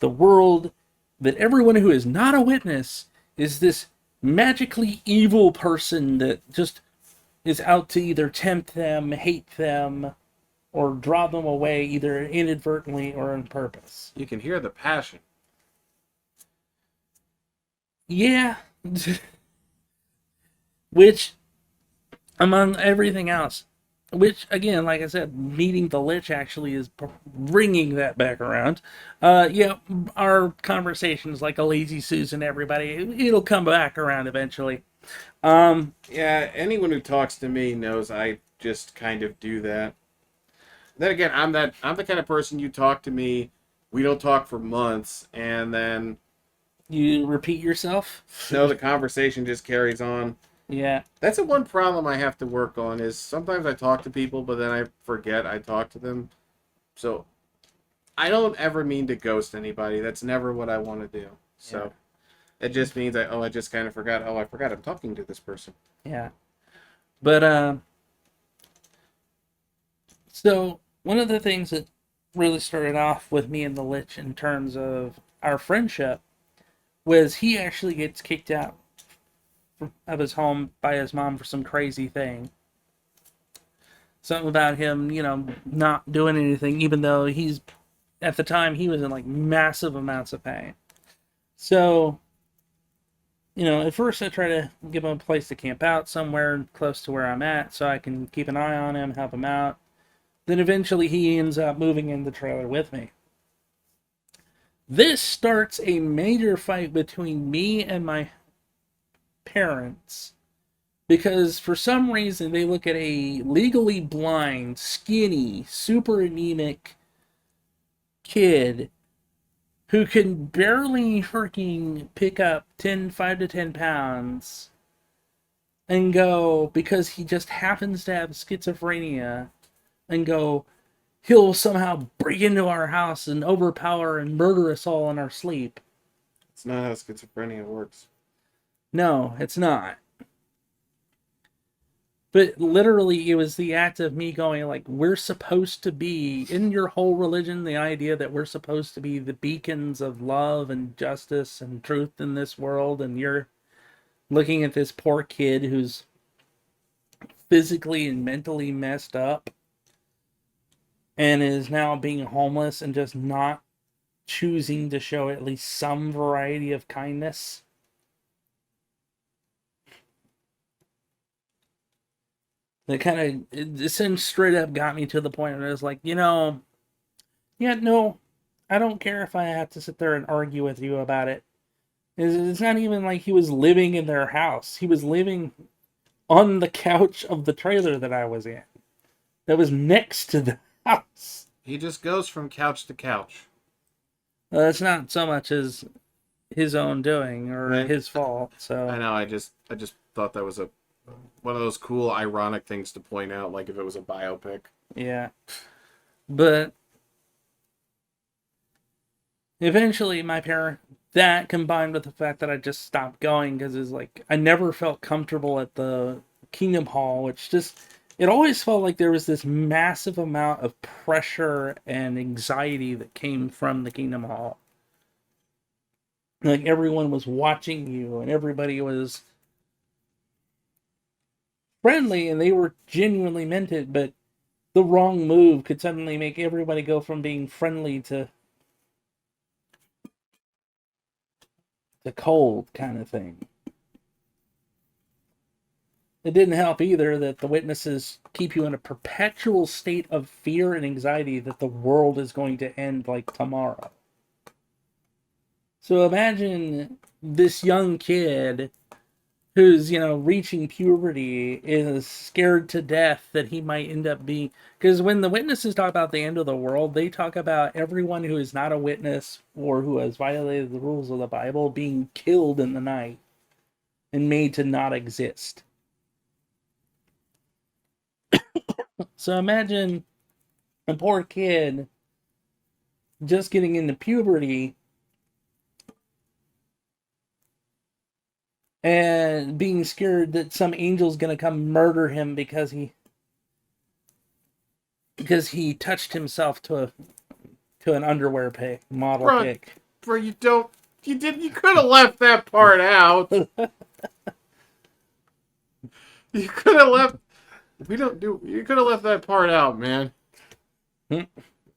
the world, that everyone who is not a witness is this magically evil person that just is out to either tempt them, hate them, or draw them away either inadvertently or on purpose. you can hear the passion. Yeah. Which, among everything else, which again, like I said, meeting the Lich actually is bringing that back around. Yeah, our conversation is like a lazy Susan. Everybody, it'll come back around eventually. Um, Yeah, anyone who talks to me knows I just kind of do that. Then again, I'm the kind of person you talk to me, we don't talk for months, and then you repeat yourself. no, the conversation just carries on. Yeah, That's the one problem I have to work on is sometimes I talk to people, but then I forget I talk to them. So I don't ever mean to ghost anybody. That's never what I want to do. yeah, So it just means I just kind of forgot. Oh, I forgot I'm talking to this person. yeah. But so one of the things that really started off with me and the Lich in terms of our friendship was he actually gets kicked out of his home by his mom for some crazy thing. Something about him, not doing anything, even though he's at the time he was in like massive amounts of pain. So, at first I try to give him a place to camp out somewhere close to where I'm at so I can keep an eye on him, help him out. Then eventually he ends up moving in the trailer with me. This starts a major fight between me and my parents because for some reason they look at a legally blind, skinny, super anemic kid who can barely freaking pick up 5 to 10 pounds and go because he just happens to have schizophrenia and go he'll somehow break into our house and overpower and murder us all in our sleep. It's not how schizophrenia works. No, it's not. But literally, it was the act of me going, like, we're supposed to be, in your whole religion, the idea that we're supposed to be the beacons of love and justice and truth in this world, and you're looking at this poor kid who's physically and mentally messed up and is now being homeless and just not choosing to show at least some variety of kindness. That kind of, it straight up got me to the point where I was like, yeah, no, I don't care if I have to sit there and argue with you about it. It's not even like he was living in their house. He was living on the couch of the trailer that I was in, that was next to the house. He just goes from couch to couch. It's not so much as his own doing or Right? his fault. I So, know. I just thought that was a one of those cool, ironic things to point out, like if it was a biopic. yeah. But eventually, my parent, that combined with the fact that I just stopped going because it's like I never felt comfortable at the Kingdom Hall, which just it always felt like there was this massive amount of pressure and anxiety that came from the Kingdom Hall. Like everyone was watching you and everybody was friendly and they were genuinely meant it, but the wrong move could suddenly make everybody go from being friendly to cold kind of thing. It didn't help either that the witnesses keep you in a perpetual state of fear and anxiety that the world is going to end like tomorrow. So imagine this young kid who's, reaching puberty is scared to death that he might end up being. Because when the witnesses talk about the end of the world, they talk about everyone who is not a witness or who has violated the rules of the Bible being killed in the night and made to not exist. So imagine a poor kid just getting into puberty and being scared that some angel's gonna come murder him because he touched himself to an underwear pic model Bro, pic. bro, you could have left that part out. You could have left. We don't do. You could have left that part out, man.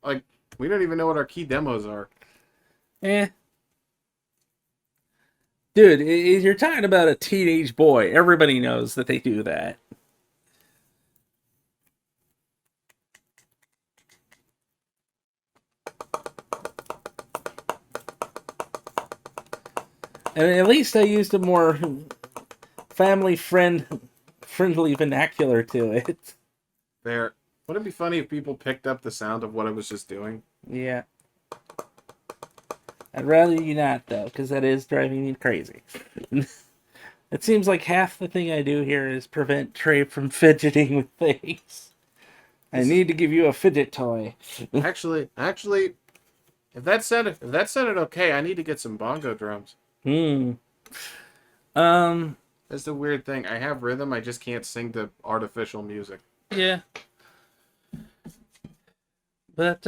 Like we don't even know what our key demos are. Eh, dude, you're talking about a teenage boy. Everybody knows that they do that. And at least I used a more friendly vernacular to it. There. Wouldn't it be funny if people picked up the sound of what I was just doing? Yeah. I'd rather you not, though, because that is driving me crazy. It seems like half the thing I do here is prevent Trey from fidgeting with things. I This is need to give you a fidget toy. actually, if that sounded okay, I need to get some bongo drums. Hmm. Um. That's the weird thing. I have rhythm, I just can't sing to artificial music. Yeah. But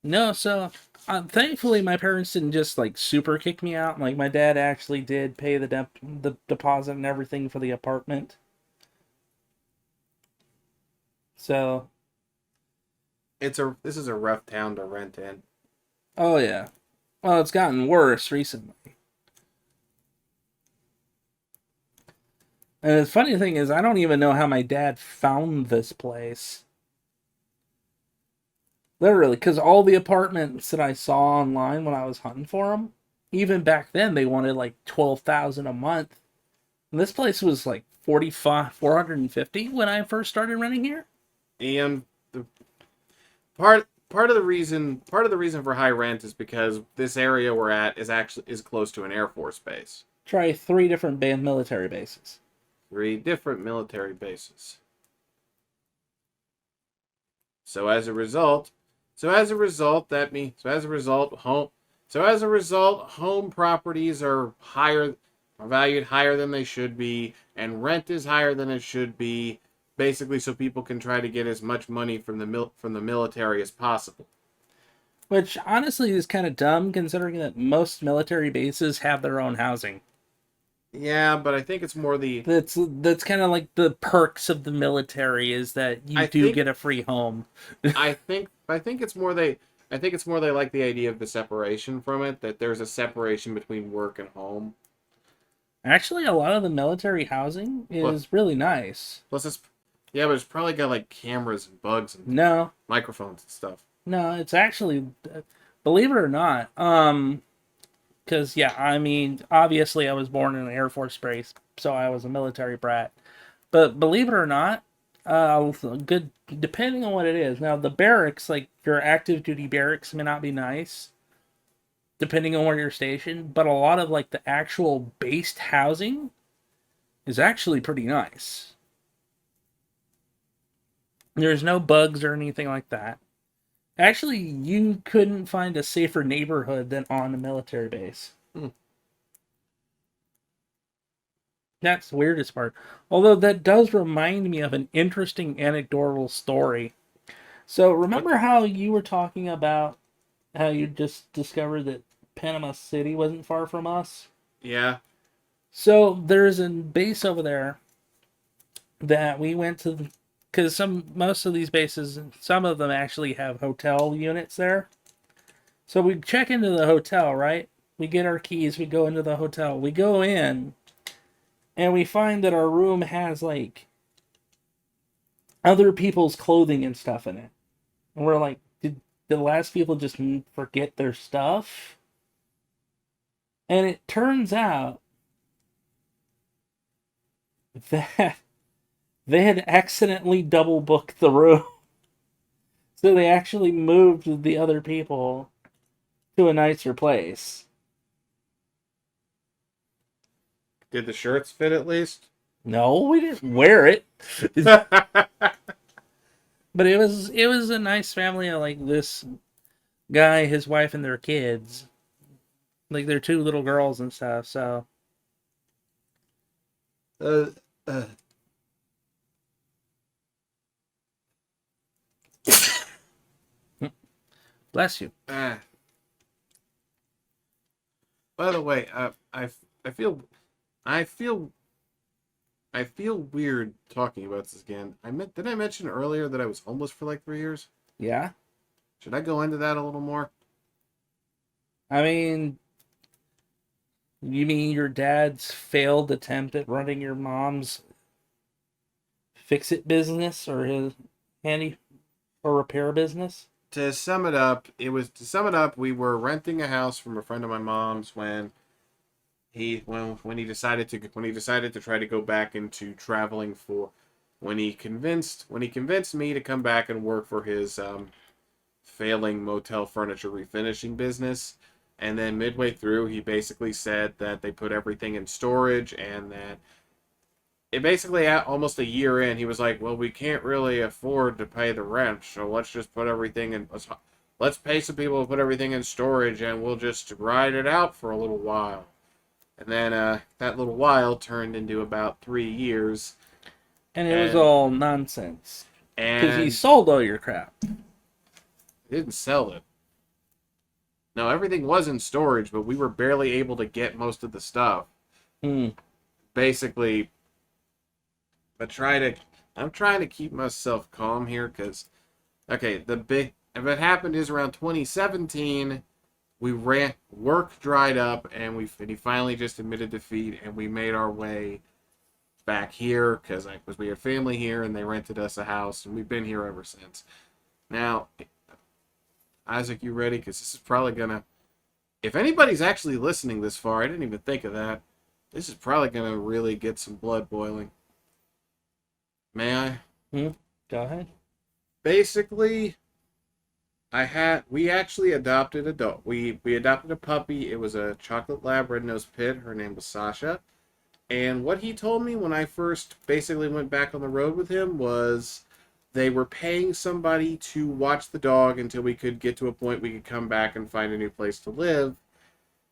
no. So thankfully, my parents didn't just like super kick me out. Like my dad actually did pay the deposit and everything for the apartment. So. This is a rough town to rent in. Oh yeah. Well, it's gotten worse recently. And the funny thing is, I don't even know how my dad found this place. Literally, because all the apartments that I saw online when I was hunting for them, even back then, they wanted like 12,000 a month. And this place was like 45, 450 when I first started renting here. And the part of the reason for high rent is because this area we're at is close to an Air Force base. Try 3 different band military bases. 3 different military bases. So as a result, home properties are valued higher than they should be, and rent is higher than it should be, basically so people can try to get as much money from the military as possible. Which honestly is kind of dumb considering that most military bases have their own housing. Yeah, but I think it's more the That's kind of like the perks of the military is that you I do think get a free home. I think it's more they like the idea of the separation from it, that there's a separation between work and home. Actually, a lot of the military housing Plus, is really nice. plus it's yeah, but it's probably got like cameras and bugs and No, microphones and stuff. no, it's actually, believe it or not, because yeah, I mean, obviously I was born in an Air Force base, so I was a military brat. But believe it or not, good depending on what it is. Now the barracks, like your active duty barracks, may not be nice depending on where you're stationed, but a lot of like the actual based housing is actually pretty nice. There's no bugs or anything like that. Actually, you couldn't find a safer neighborhood than on a military base. Hmm. That's the weirdest part. Although that does remind me of an interesting anecdotal story. So What? remember how you were talking about how you just discovered that Panama City wasn't far from us? Yeah. So there's a base over there that we went to because most of these bases, some of them actually have hotel units there. So we check into the hotel, right? We get our keys, we go into the hotel. We go in and we find that our room has like other people's clothing and stuff in it. And we're like, did the last people just forget their stuff? And it turns out that they had accidentally double booked the room. So they actually moved the other people to a nicer place. Did the shirts fit at least? No, we didn't wear it. But it was a nice family of like this guy, his wife, and their kids. Like their 2 little girls and stuff. So uh, uh, bless you. uh. By the way, I feel I feel I feel weird talking about this again. Did I mention earlier that I was homeless for like 3 years? Yeah. Should I go into that a little more? I mean, you mean your dad's failed attempt at running your mom's fix it business or his handy or repair business? To sum it up, we were renting a house from a friend of my mom's when When he decided to try to go back into traveling for when he convinced me to come back and work for his failing motel furniture refinishing business. And then midway through, he basically said that they put everything in storage, and that it basically at almost a year in, he was like, "Well, we can't really afford to pay the rent, so let's just put everything in. Let's pay some people to put everything in storage, and we'll just ride it out for a little while." And then that little while turned into about 3 years, And it was and all nonsense. Because you and sold all your crap. didn't sell it. No, everything was in storage, but we were barely able to get most of the stuff. Hmm. Basically, but I'm trying to keep myself calm here because, okay, what happened is around 2017, work dried up, and he finally just admitted defeat, and we made our way back here because we had family here, and they rented us a house, and we've been here ever since. Now, Isaac, you ready? Because this is probably gonna, if anybody's actually listening this far, I didn't even think of that. This is probably gonna really get some blood boiling. May I? Hmm. Go ahead. Basically, we actually adopted a dog. We adopted a puppy. It was a chocolate lab red-nosed pit. Her name was Sasha. And what he told me when I first basically went back on the road with him was they were paying somebody to watch the dog until we could get to a point we could come back and find a new place to live.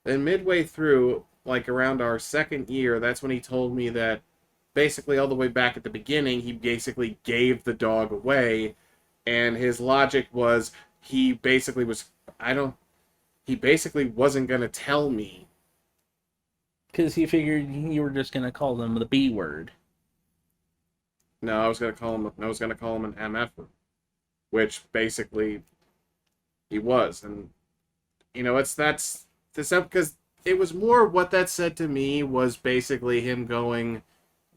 Then midway through, like around our second year, that's when he told me that basically all the way back at the beginning, he basically gave the dog away, and his logic was he basically was I don't he basically wasn't going to tell me. Because he figured you were just going to call them the B word. No, I was going to call him an MF, which basically he was. And that's this up because it was more what that said to me was basically him going,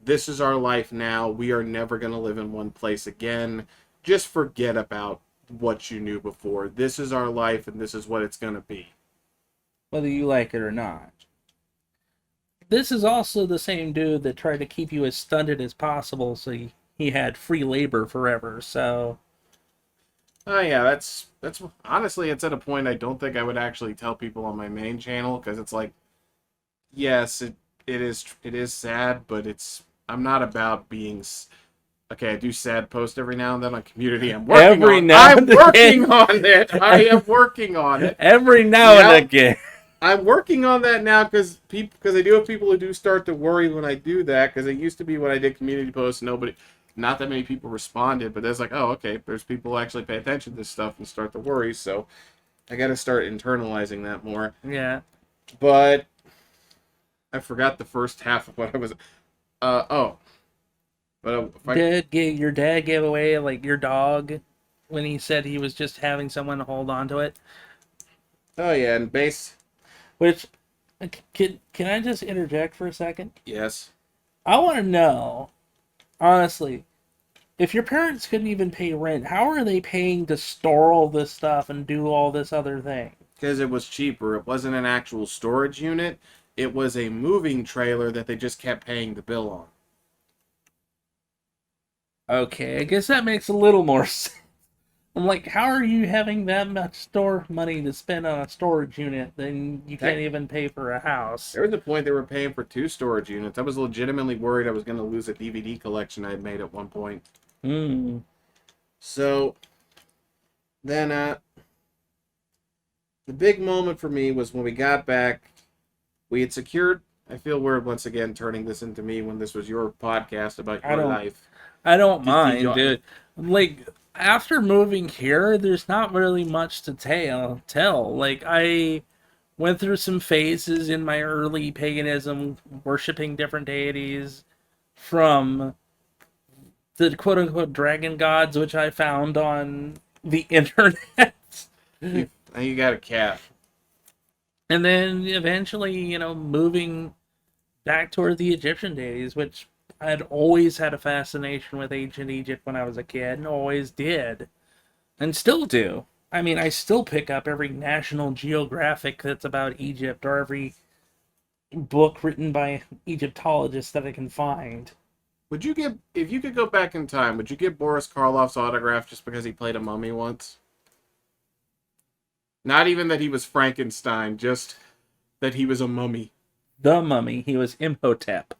"This is our life now. We are never going to live in one place again. Just forget about what you knew before. This is our life, and this is what it's going to be." Whether you like it or not. This is also the same dude that tried to keep you as stunted as possible so he had free labor forever, so... Oh yeah, that's honestly, it's at a point I don't think I would actually tell people on my main channel because it's like, yes, it is sad, but I'm not about being. Okay, I do sad post every now and then on community. Every now I'm and working again. on it. I am working on it. Every now and Now, again. I'm working on that now because I do have people who do start to worry when I do that because it used to be when I did community posts, not that many people responded, but there's like, oh, okay, there's people who actually pay attention to this stuff and start to worry, so I got to start internalizing that more. Yeah. But I forgot the first half of what I was. Oh, but if I Your dad gave away, like, your dog when he said he was just having someone hold on to it? oh yeah, and base Which, can I just interject for a second? yes, I want to know, honestly, if your parents couldn't even pay rent, how are they paying to store all this stuff and do all this other thing? because it was cheaper. It wasn't an actual storage unit. It was a moving trailer that they just kept paying the bill on. Okay, I guess that makes a little more sense. I'm like, how are you having that much store money to spend on a storage unit then you can't Heck, even pay for a house? there was a point they were paying for 2 storage units. I was legitimately worried I was going to lose a DVD collection I had made at one point. Hmm. So then, the big moment for me was when we got back. We had secured. I feel weird once again turning this into me when this was your podcast about I your don't life. I don't Did mind, you, dude. Like, after moving here, there's not really much to tell. Like, I went through some phases in my early paganism, worshiping different deities, from the quote unquote dragon gods, which I found on the internet. you got a cat. And then eventually, moving back toward the Egyptian deities, which I'd always had a fascination with ancient Egypt when I was a kid, and always did, and still do. I mean, I still pick up every National Geographic that's about Egypt, or every book written by Egyptologists that I can find. Would you get if you could go back in time? Would you get Boris Karloff's autograph just because he played a mummy once? Not even that he was Frankenstein, just that he was a mummy. The Mummy, he was Imhotep.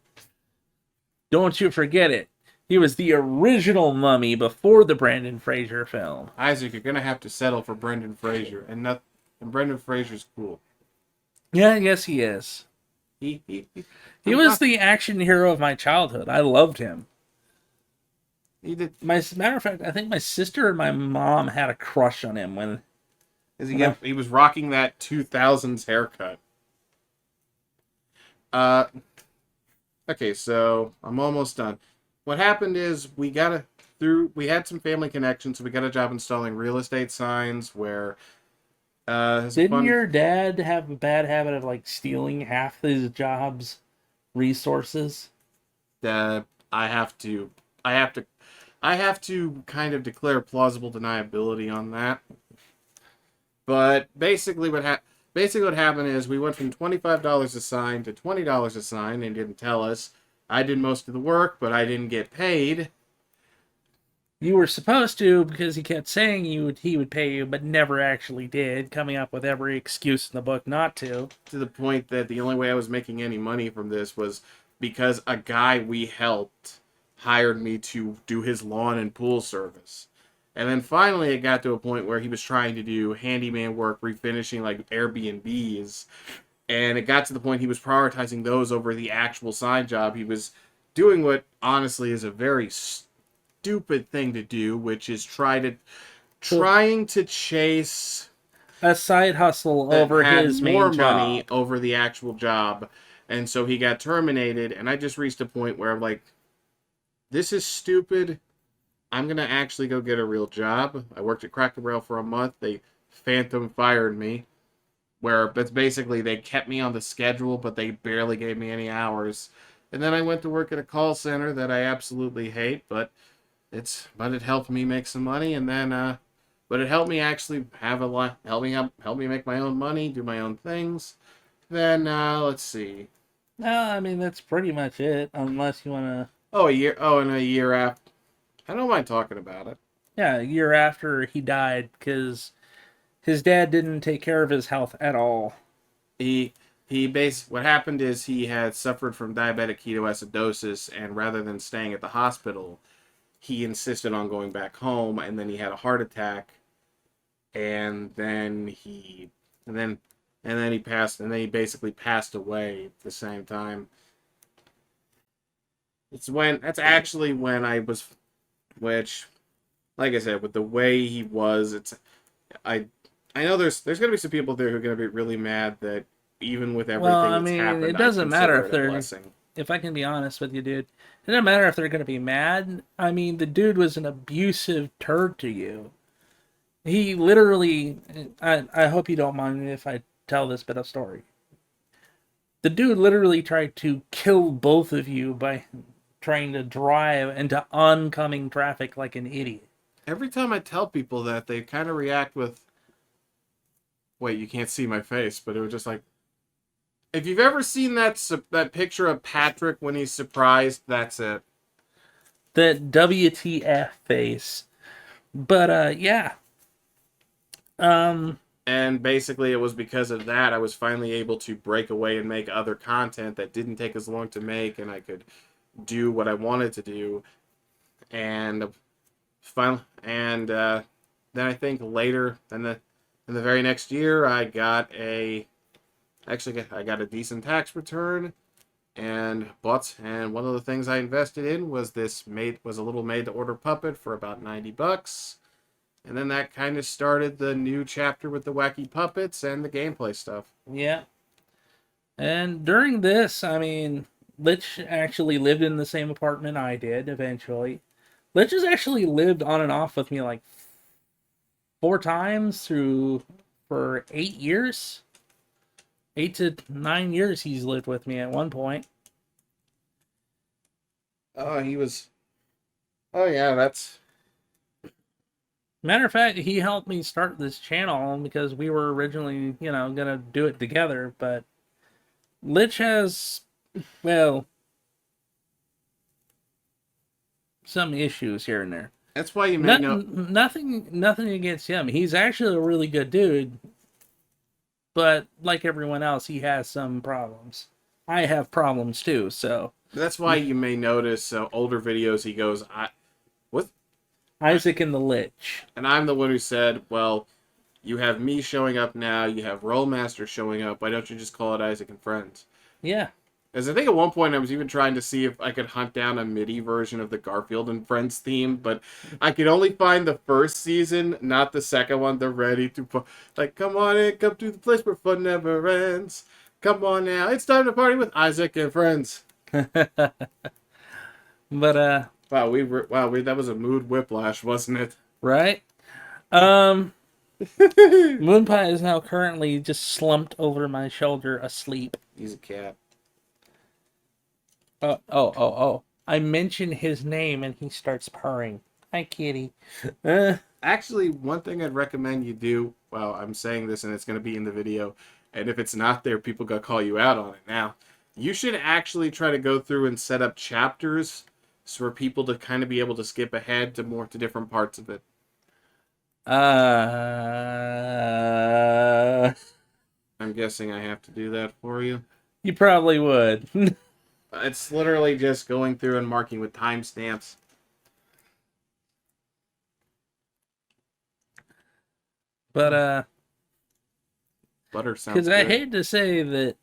Don't you forget it. He was the original mummy before the Brandon Fraser film. Isaac, you're gonna have to settle for Brendan Fraser, and not, and Brendan Fraser's cool. Yeah, yes, he is. He I'm was not. the action hero of my childhood. I loved him. He did. Matter of fact, I think my sister and my mom had a crush on him He was rocking that 2000s haircut. Uh, okay, so I'm almost done. What happened is we had some family connections, so we got a job installing real estate signs where it's a Didn't fun. your dad have a bad habit of like stealing half his job's resources? Uh, I have to, I have to, I have to kind of declare plausible deniability on that. But basically what happened is we went from $25 a sign to $20 a sign. They didn't tell us. I did most of the work, but I didn't get paid. You were supposed to because he kept saying he would pay you, but never actually did, coming up with every excuse in the book not to. To the point that the only way I was making any money from this was because a guy we helped hired me to do his lawn and pool service. And then finally, it got to a point where he was trying to do handyman work, refinishing like Airbnbs. And it got to the point he was prioritizing those over the actual side job. He was doing what honestly is a very stupid thing to do, which is trying to chase A side hustle that over had his main more money job. over the actual job. And so he got terminated. And I just reached a point where I'm like, this is stupid. I'm going to actually go get a real job. I worked at Cracker Barrel for a month. They phantom fired me, where that's basically they kept me on the schedule, but they barely gave me any hours. And then I went to work at a call center that I absolutely hate, but it helped me make some money, and then but it helped me actually have a lot, help me make my own money, do my own things. Then let's see. No, I mean that's pretty much it. Unless you want to, Oh, a year. Oh, and a year after, I don't mind talking about it. yeah, a year after he died, because his dad didn't take care of his health at all. He what happened is he had suffered from diabetic ketoacidosis, and rather than staying at the hospital, he insisted on going back home, and then he had a heart attack, and then and then and then he basically passed away at the same time. That's actually when I was, which, like I said, with the way he was, I I know there's gonna be some people there who are gonna be really mad that even with Well, everything I that's mean, it happened, I doesn't matter consider if it a they're, blessing. if I can be honest with you, dude. It doesn't matter if they're gonna be mad. I mean, the dude was an abusive turd to you. He literally, I hope you don't mind me if I tell this bit of story. The dude literally tried to kill both of you by trying to drive into oncoming traffic like an idiot. Every time I tell people that, they kind of react with, "Wait, you can't see my face," but it was just like, if you've ever seen that picture of Patrick when he's surprised, that's it. That WTF face. But yeah. Um And basically, it was because of that I was finally able to break away and make other content that didn't take as long to make, and I could do what I wanted to do. And then I think later, in the very next year, I got a decent tax return, and one of the things I invested in was a little made to order puppet for about $90. And then that kind of started the new chapter with the wacky puppets and the gameplay stuff. yeah. And during this, I mean, Lich actually lived in the same apartment I did eventually. Lich has actually lived on and off with me like 4 times through for 8 years. 8 to 9 years he's lived with me at one point. Oh, he was. Oh yeah, that's. Matter of fact, he helped me start this channel because we were originally, gonna do it together, but Lich has, well, some issues here and there. That's why you may Not, know. nothing against him. He's actually a really good dude, but like everyone else, he has some problems. I have problems too, so That's why you may notice older videos. He goes, what? I, Isaac and the Lich. and I'm the one who said, well, you have me showing up now. You have Rollmaster showing up. Why don't you just call it Isaac and Friends? Yeah. As I think at one point I was even trying to see if I could hunt down a MIDI version of the Garfield and Friends theme, but I could only find the first season, not the second one. They're ready to like, come on in, come to the place where fun never ends. Come on now, it's time to party with Isaac and Friends. But Wow, that was a mood whiplash, wasn't it? right? Moon Pie is now currently just slumped over my shoulder asleep. He's a cat. Oh. I mention his name and he starts purring. Hi, kitty. Actually, one thing I'd recommend you do, well, I'm saying this and it's going to be in the video, and if it's not there, people going to call you out on it now. You should actually try to go through and set up chapters for people to kind of be able to skip ahead to different parts of it. I'm guessing I have to do that for you. You probably would. It's literally just going through and marking with timestamps. But Butter sounds because good. I hate to say that,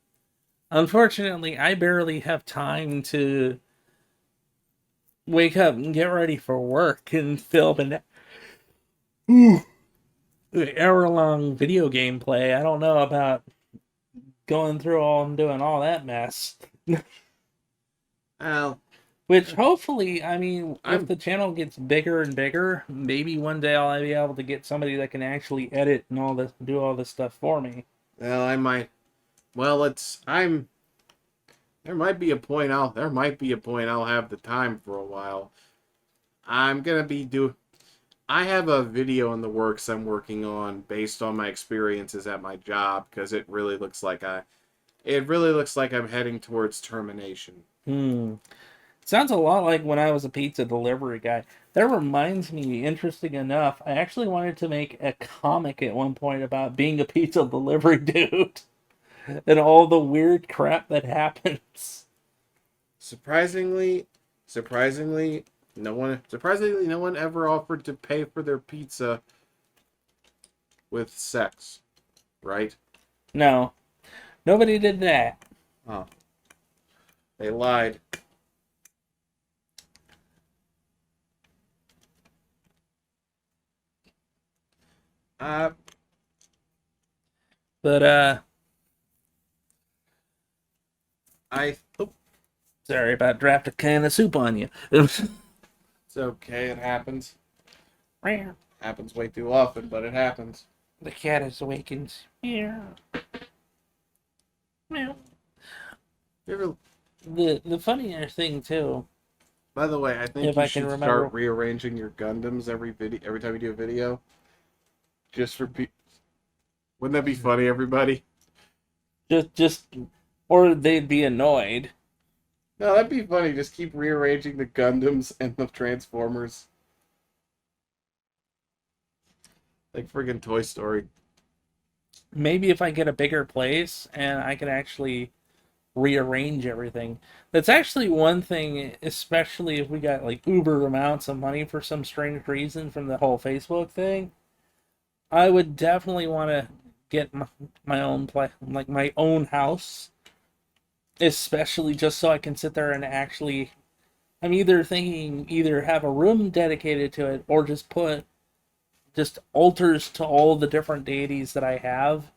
unfortunately, I barely have time to wake up and get ready for work and film an hour-long video gameplay. I don't know about going through all and doing all that mess. Well, Which hopefully, I mean, I'm- if the channel gets bigger and bigger, maybe one day I'll be able to get somebody that can actually edit and all this, do all this stuff for me. well, I might. Well, There might be a point I'll have the time for a while. I'm gonna be I have a video in the works I'm working on based on my experiences at my job because it really looks like I'm heading towards termination. Sounds a lot like when I was a pizza delivery guy. That reminds me, interesting enough, I actually wanted to make a comic at one point about being a pizza delivery dude and all the weird crap that happens. Surprisingly, no one ever offered to pay for their pizza with sex, right? No, nobody did that. Oh. They lied. Uh, But, I sorry about drafting a can of soup on you. It's okay, it happens. Happens way too often, but it happens. The cat is awakened. Yeah. You ever, The funnier thing too. by the way, I think If you I can should remember. start rearranging your Gundams every time you do a video. Just for Wouldn't that be funny, everybody? Just, or they'd be annoyed. No, that'd be funny. Just keep rearranging the Gundams and the Transformers. Like friggin' Toy Story. Maybe if I get a bigger place and I can actually rearrange everything. That's actually one thing, especially if we got like uber amounts of money for some strange reason from the whole Facebook thing. I would definitely want to get my own play, like my own house, especially just so I can sit there and actually. I'm either thinking either have a room dedicated to it or just put just altars to all the different deities that I have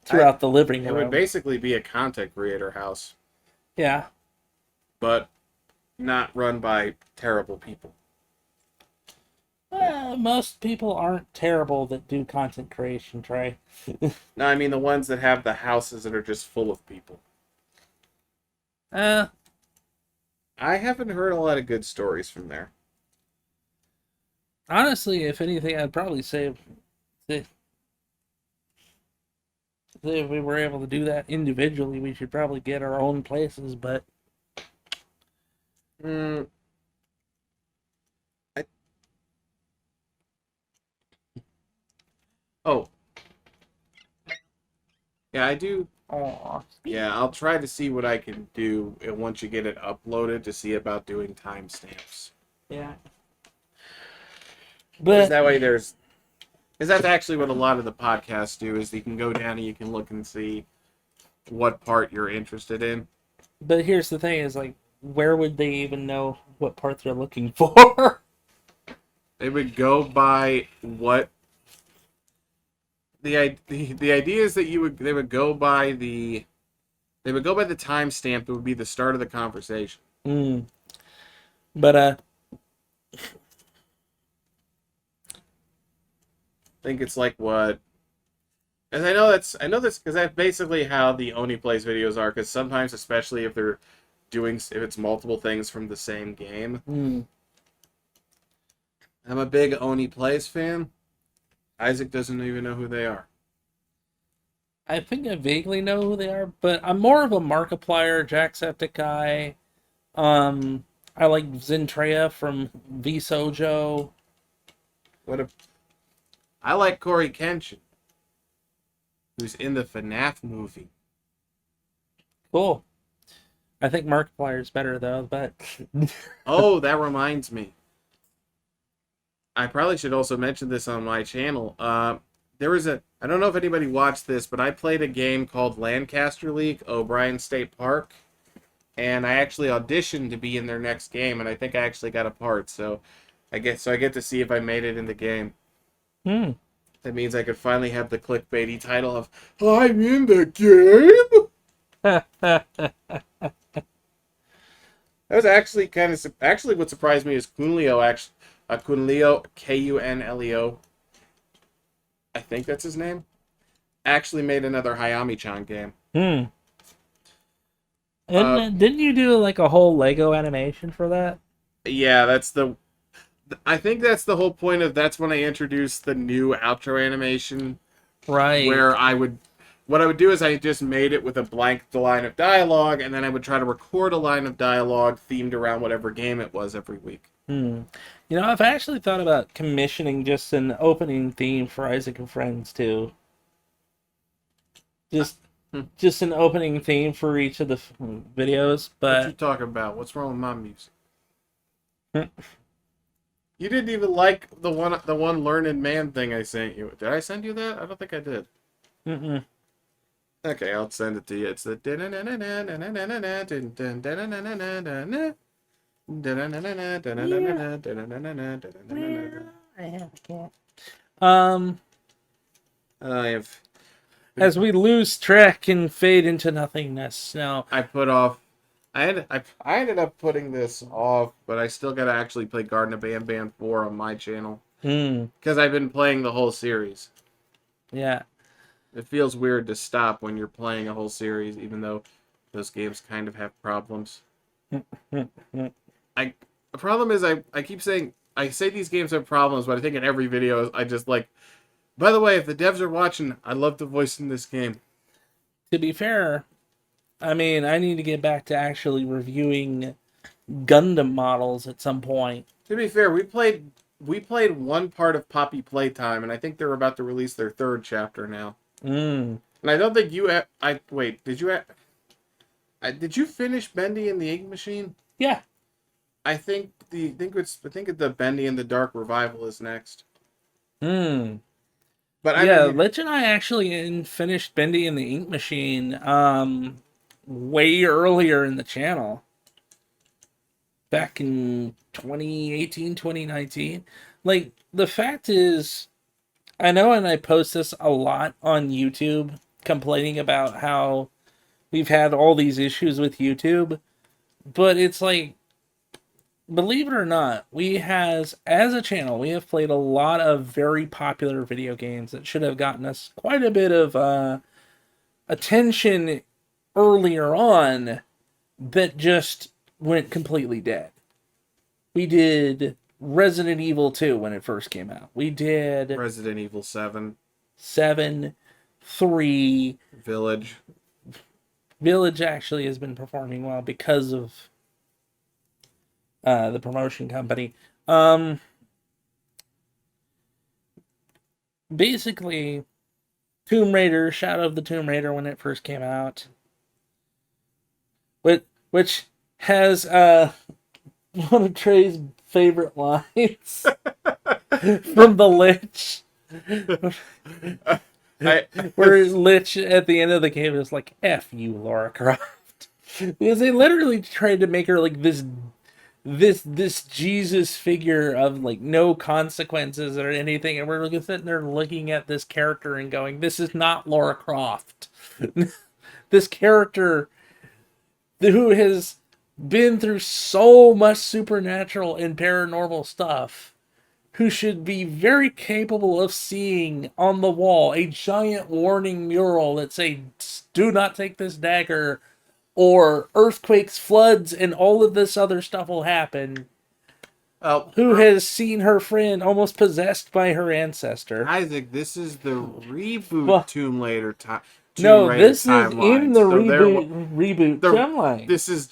throughout the living room. It would basically be a content creator house. Yeah. But not run by terrible people. Most people aren't terrible that do content creation, Trey. No, I mean the ones that have the houses that are just full of people. I haven't heard a lot of good stories from there. Honestly, if anything, I'd probably say If we were able to do that individually, we should probably get our own places. But Mm, I, oh, yeah, I do. oh, Yeah, I'll try to see what I can do once you get it uploaded to see about doing timestamps. yeah. Because But that way there's. Because that's actually what a lot of the podcasts do, is you can go down and you can look and see what part you're interested in. but here's the thing: is like, where would they even know what part they're looking for? They would go by what the idea is that you would they would go by the timestamp that would be the start of the conversation. mm. But I think it's like what, and I know this because that's basically how the Oni plays videos are. Because sometimes, especially if they're if it's multiple things from the same game. mm, I'm a big Oni plays fan. Isaac doesn't even know who they are. I think I vaguely know who they are. But I'm more of a Markiplier, Jacksepticeye. I like Zentrea from Vsojo. What a I like Corey Kenshin, who's in the FNAF movie. Cool. I think Markiplier is better though. But Oh, that reminds me. I probably should also mention this on my channel. There was I don't know if anybody watched this, but I played a game called Lancaster League, O'Brien State Park, and I actually auditioned to be in their next game, and I think I actually got a part. So I get to see if I made it in the game. hmm. That means I could finally have the clickbaity title of "I'm in the game." That was actually actually what surprised me is Kunleo Kunleo, I think that's his name, actually made another Hayami-chan game. Hmm. And Uh, didn't you do like a whole Lego animation for that? yeah, I think that's the whole point of that's when I introduced the new outro animation Right. where what I would do is I just made it with a blank line of dialogue, and then I would try to record a line of dialogue themed around whatever game it was every week. Hmm. You know, I've actually thought about commissioning just an opening theme for Isaac and Friends too. Just Hmm. just an opening theme for each of the videos, What you but talking about? What's wrong with my music? You didn't even like the one learned man thing I sent you. Did I send you that? I don't think I did. mm-mm. Okay, I'll send it to you. It's the Yeah. Um, I have as we lose track and fade into nothingness. Now, I put off I ended up putting this off, but I still gotta actually play Garden of Banban 4 on my channel. hmm, Because I've been playing the whole series. yeah. It feels weird to stop when you're playing a whole series, even though those games kind of have problems. The problem is I keep saying I say these games have problems, but I think in every video I just like. By the way, if the devs are watching, I love the voice in this game. To be fair, I mean, I need to get back to actually reviewing Gundam models at some point. To be fair, we played one part of Poppy Playtime, and I think they're about to release their third chapter now. Mm. And I don't think I wait. Did you finish Bendy and the Ink Machine? Yeah. I think the Bendy and the Dark Revival is next. Hmm. But I Yeah, mean, Lich and I actually finished Bendy and the Ink Machine way earlier in the channel. Back in 2018, 2019. Like, the fact is, I know, and I post this a lot on YouTube, complaining about how we've had all these issues with YouTube, but it's like, believe it or not, as a channel, we have played a lot of very popular video games that should have gotten us quite a bit of attention earlier on that just went completely dead. We did Resident Evil 2 when it first came out. We did Resident Evil 7. 7. 3. Village. Village actually has been performing well because of the promotion company. Basically, Tomb Raider, Shadow of the Tomb Raider, when it first came out, which has one of Trey's favorite lines from the Lich, I where Lich at the end of the game is like, "F you, Lara Croft," because they literally tried to make her like this Jesus figure of like no consequences or anything, and we're sitting there looking at this character and going, "This is not Lara Croft." This character who has been through so much supernatural and paranormal stuff, who should be very capable of seeing on the wall a giant warning mural that say, "Do not take this dagger," or earthquakes, floods, and all of this other stuff will happen. well, Who has seen her friend almost possessed by her ancestor? Isaac, this is the reboot Well, Tomb no, Raider this is in timeline. the So reboot the timeline. this is.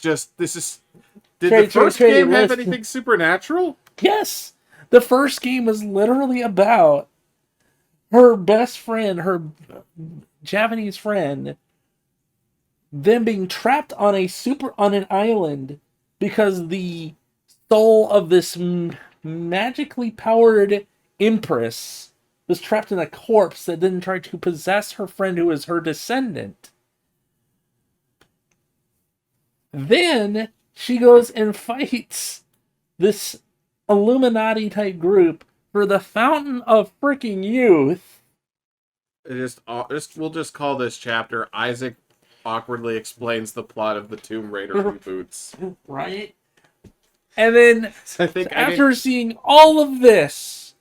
Did the first Trey, game have listen. anything supernatural? Yes, the first game was literally about her best friend, her Japanese friend, them being trapped on an island because the soul of this magically powered empress was trapped in a corpse that then tried to possess her friend who is her descendant. Then she goes and fights this Illuminati type group for the Fountain of Freaking Youth. We'll just call this chapter Isaac awkwardly explains the plot of the Tomb Raider reboots. Right? And then I think after seeing all of this,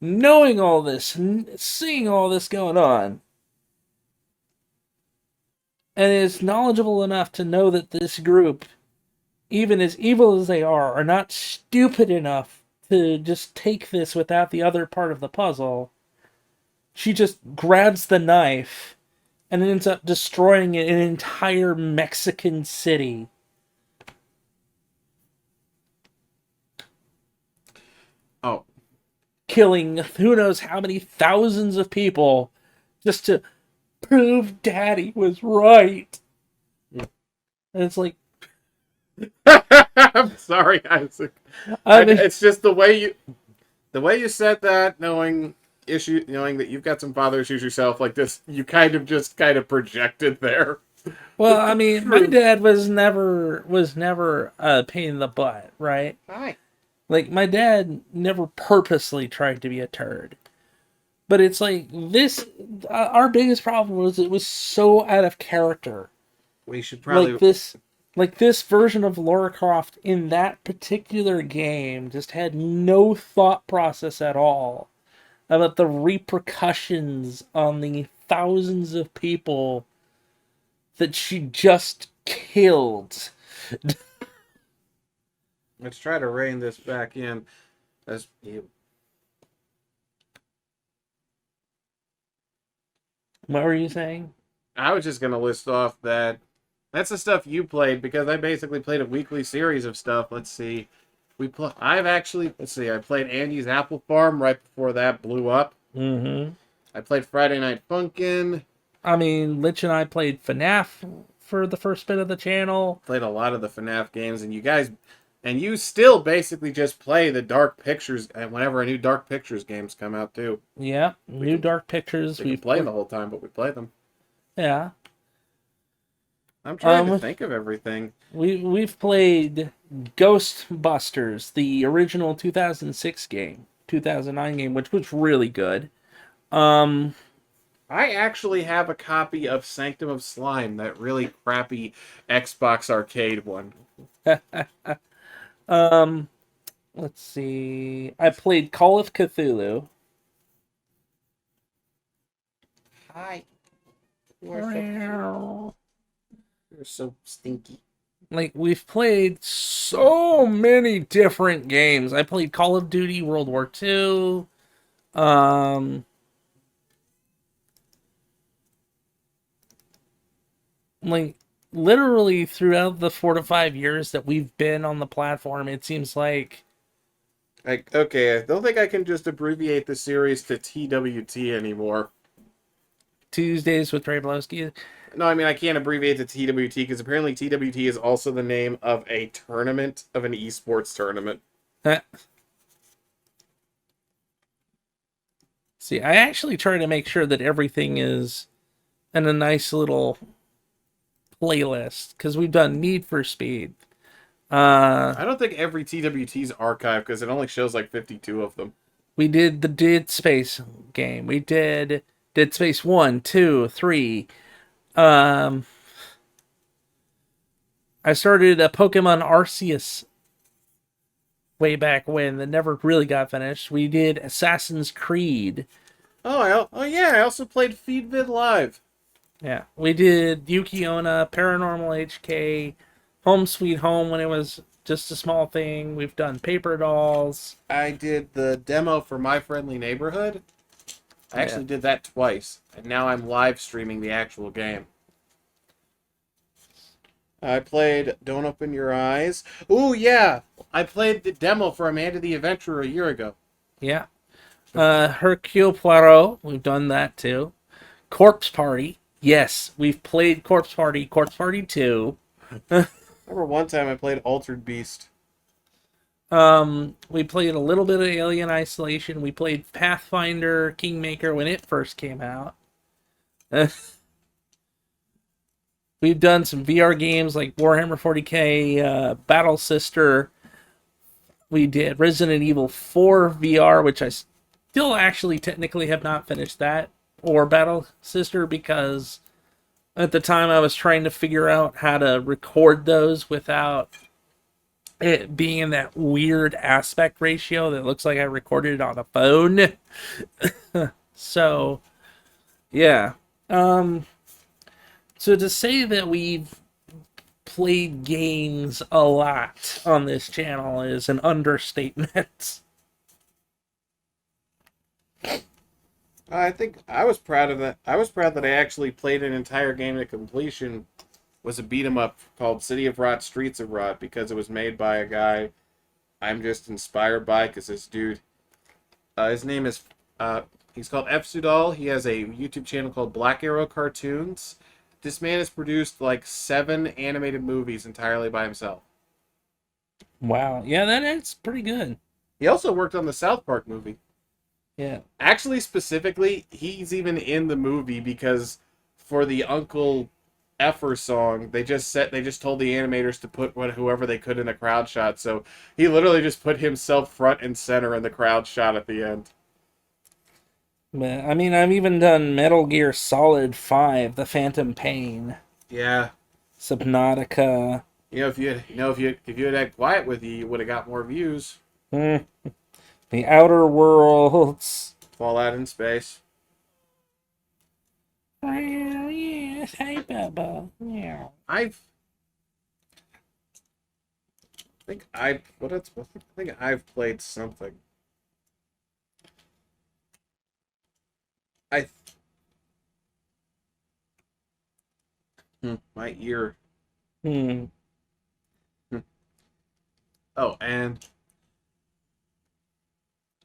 knowing all this, seeing all this going on, and is knowledgeable enough to know that this group, even as evil as they are not stupid enough to just take this without the other part of the puzzle, she just grabs the knife and ends up destroying an entire Mexican city. Oh. Killing who knows how many thousands of people just to prove Daddy was right. And it's like, I'm sorry, Isaac. It's just the way you said that, knowing that you've got some father issues yourself, like this, you kind of projected there. Well, I mean, my dad was never a pain in the butt, right? Hi. Like, my dad never purposely tried to be a turd. But it's like, this, our biggest problem was it was so out of character. We should probably... Like this version of Lara Croft in that particular game just had no thought process at all about the repercussions on the thousands of people that she just killed. Let's try to rein this back in. As you... What were you saying? I was just going to list off that's the stuff you played, because I basically played a weekly series of stuff. Let's see. I played Andy's Apple Farm right before that blew up. Mm-hmm. I played Friday Night Funkin'. I mean, Lich and I played FNAF for the first bit of the channel. Played a lot of the FNAF games, and you still basically just play the Dark Pictures, and whenever a new Dark Pictures games come out too. Yeah, Dark Pictures. We play the whole time, but we play them. Yeah. I'm trying to think of everything. We've played Ghostbusters, the original 2006 game, 2009 game, which was really good. I actually have a copy of Sanctum of Slime, that really crappy Xbox arcade one. Let's see. I played Call of Cthulhu. Hi. You're so stinky. Like, we've played so many different games. I played Call of Duty World War II. like literally throughout the 4 to 5 years that we've been on the platform, it seems like Like, okay, I don't think I can just abbreviate the series to TWT anymore. Tuesdays with Ray Blowski. No, I mean, I can't abbreviate to TWT because apparently TWT is also the name of a tournament, of an esports tournament. See, I actually try to make sure that everything is in a nice little playlist because we've done Need for Speed. I don't think every TWT is archived because it only shows like 52 of them. We did the Dead Space game. We did Dead Space 1, 2, 3. Um, I started a Pokemon Arceus way back when that never really got finished. We did Assassin's Creed. Oh yeah, I also played Feedvid Live. Yeah, we did Yuki Onna, Paranormal HK, Home Sweet Home when it was just a small thing. We've done Paper Dolls. I did the demo for My Friendly Neighborhood. I Yeah, actually did that twice, and now I'm live streaming the actual game. I played Don't Open Your Eyes. Ooh, yeah! I played the demo for Amanda the Adventurer a year ago. yeah. Hercule Poirot. We've done that too. Corpse Party. Yes, we've played Corpse Party. Corpse Party 2. Remember one time I played Altered Beast. We played a little bit of Alien Isolation. We played Pathfinder Kingmaker when it first came out. We've done some VR games like Warhammer 40k, Battle Sister. We did Resident Evil 4 VR, which I still actually technically have not finished that, or Battle Sister, because at the time I was trying to figure out how to record those without it being in that weird aspect ratio that looks like I recorded it on a phone. So, yeah. So to say that we've played games a lot on this channel is an understatement. I think I was proud of that. I was proud that I actually played an entire game to completion. Was a beat 'em up called City of Rot, Streets of Rot, because it was made by a guy I'm just inspired by. Because this dude, his name is, he's called F Sudal. He has a YouTube channel called Black Arrow Cartoons. This man has produced like 7 animated movies entirely by himself. Wow. Yeah, that is pretty good. He also worked on the South Park movie. Yeah. Actually, specifically, he's even in the movie because for the Uncle Effer song, they just told the animators to put whoever they could in the crowd shot. So he literally just put himself front and center in the crowd shot at the end. But, I mean, I've even done Metal Gear Solid 5, The Phantom Pain, Yeah, Subnautica. if you had had quiet with you would have got more views. The Outer Worlds. Fallout in space. Oh, yes, hey, Bubba. Yeah. I think I've played something. I my ear. Hmm. Oh, and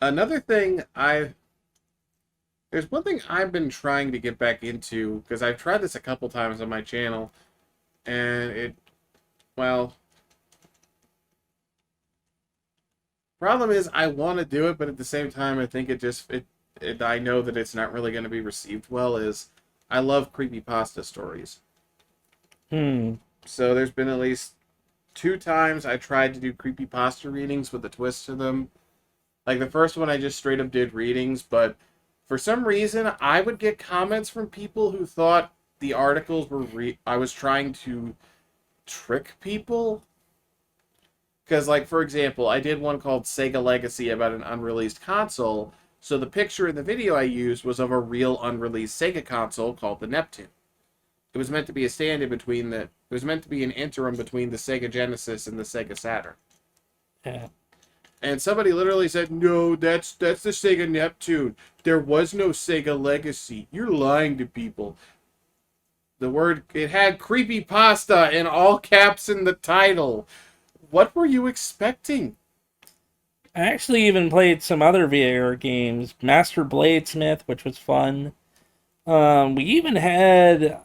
another thing there's one thing I've been trying to get back into because I've tried this a couple times on my channel, and well, problem is I want to do it, but at the same time I think I know that it's not really going to be received well. Is I love creepypasta stories. Hmm. So there's been at least 2 times I tried to do creepypasta readings with a twist to them. Like the first one I just straight up did readings, but for some reason I would get comments from people who thought the articles were I was trying to trick people. Because like for example, I did one called Sega Legacy about an unreleased console. So the picture in the video I used was of a real unreleased Sega console called the Neptune. It was meant to be a stand-in between it was meant to be an interim between the Sega Genesis and the Sega Saturn. Yeah. And somebody literally said, "No, that's the Sega Neptune. There was no Sega Legacy. You're lying to people." it had creepy pasta in all caps in the title. What were you expecting? I actually even played some other VR games, Master Bladesmith, which was fun. We even had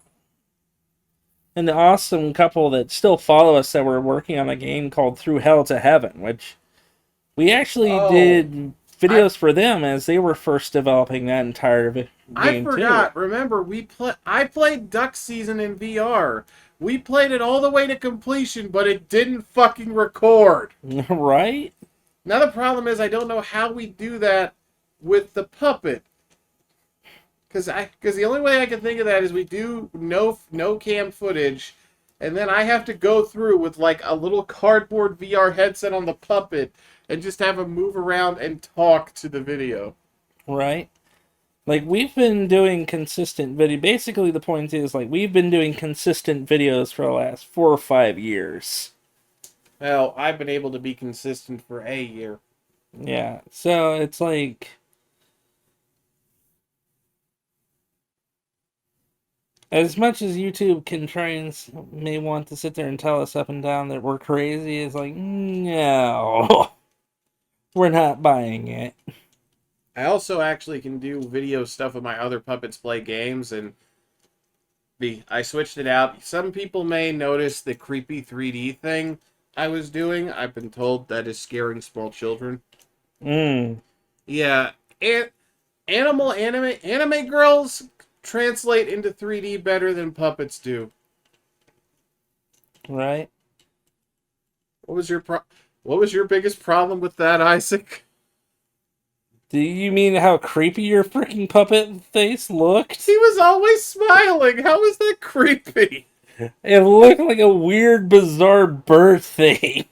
an awesome couple that still follow us that were working on a game called Through Hell to Heaven, which we actually Oh, did I videos for them as they were first developing that entire I game too. forgot. Remember, I played Duck Season in VR. We played it all the way to completion, but it didn't fucking record. Right? Now the problem is I don't know how we do that with the puppet. Because the only way I can think of that is we do no cam footage, and then I have to go through with like a little cardboard VR headset on the puppet and just have him move around and talk to the video. Right? Like we've been doing consistent video. Basically, the point is like we've been doing consistent videos for the last 4 or 5 years. Well, I've been able to be consistent for a year. Yeah, so it's like as much as YouTube can try and may want to sit there and tell us up and down that we're crazy, it's like no, we're not buying it. I also actually can do video stuff with my other puppets play games, and I switched it out. Some people may notice the creepy 3D thing I was doing. I've been told that is scaring small children. Mm, Yeah, and anime girls translate into 3D better than puppets do. right? What was your What was your biggest problem with that, Isaac? Do you mean how creepy your freaking puppet face looked? He was always smiling. How is that creepy? It looked like a weird, bizarre bird thing.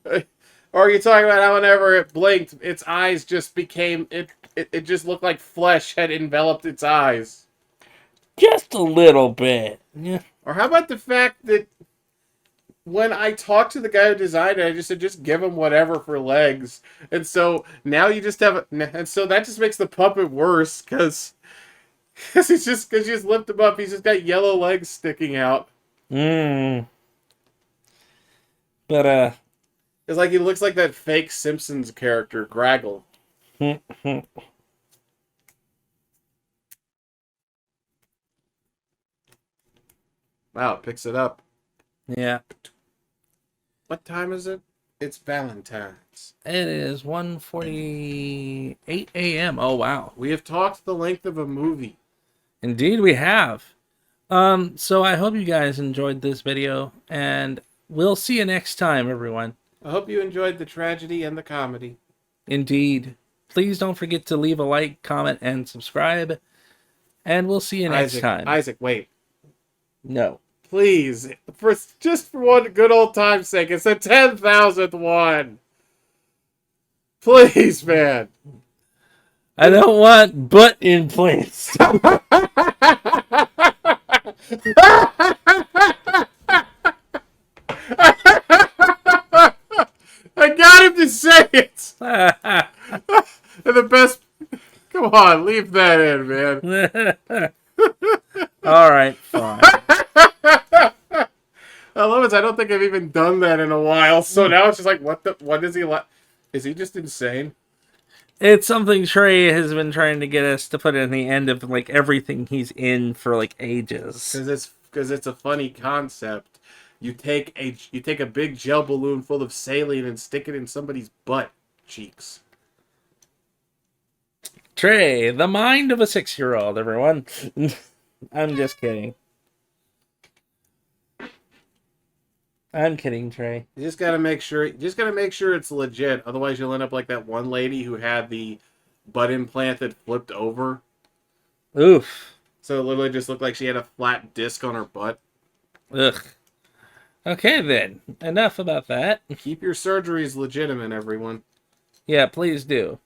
Or are you talking about how whenever it blinked, its eyes just became it just looked like flesh had enveloped its eyes? Just a little bit. Yeah. Or how about the fact that when I talked to the guy who designed it, I just said just give him whatever for legs, and so now you just have, and so that just makes the puppet worse because because you just lift him up, he's just got yellow legs sticking out. Mm. But It's like he looks like that fake Simpsons character, Graggle. Wow, it picks it up. yeah. What time is it? It's Valentine's. It is 1:48 a.m. Oh wow. We have talked the length of a movie. Indeed we have. So I hope you guys enjoyed this video and we'll see you next time everyone. I hope you enjoyed the tragedy and the comedy. Indeed. Please don't forget to leave a like, comment, and subscribe. And we'll see you next time. Isaac, wait. No. Please, just for one good old time's sake, it's the 10,000th one. Please, man. I don't want butt in place. I got him to say it. And the best. Come on, leave that in, man. All right, fine. I love it. I don't think I've even done that in a while. So now it's just like, what does he like? Is he just insane? It's something Trey has been trying to get us to put in the end of like everything he's in for like ages. Because it's a funny concept. You take a big gel balloon full of saline and stick it in somebody's butt cheeks. Trey, the mind of a 6-year-old, everyone. I'm just kidding. I'm kidding, Trey. You just gotta make sure. It's legit. Otherwise, you'll end up like that one lady who had the butt implant that flipped over. Oof. So it literally just looked like she had a flat disc on her butt. Ugh. Okay then. Enough about that. Keep your surgeries legitimate, everyone. Yeah, please do.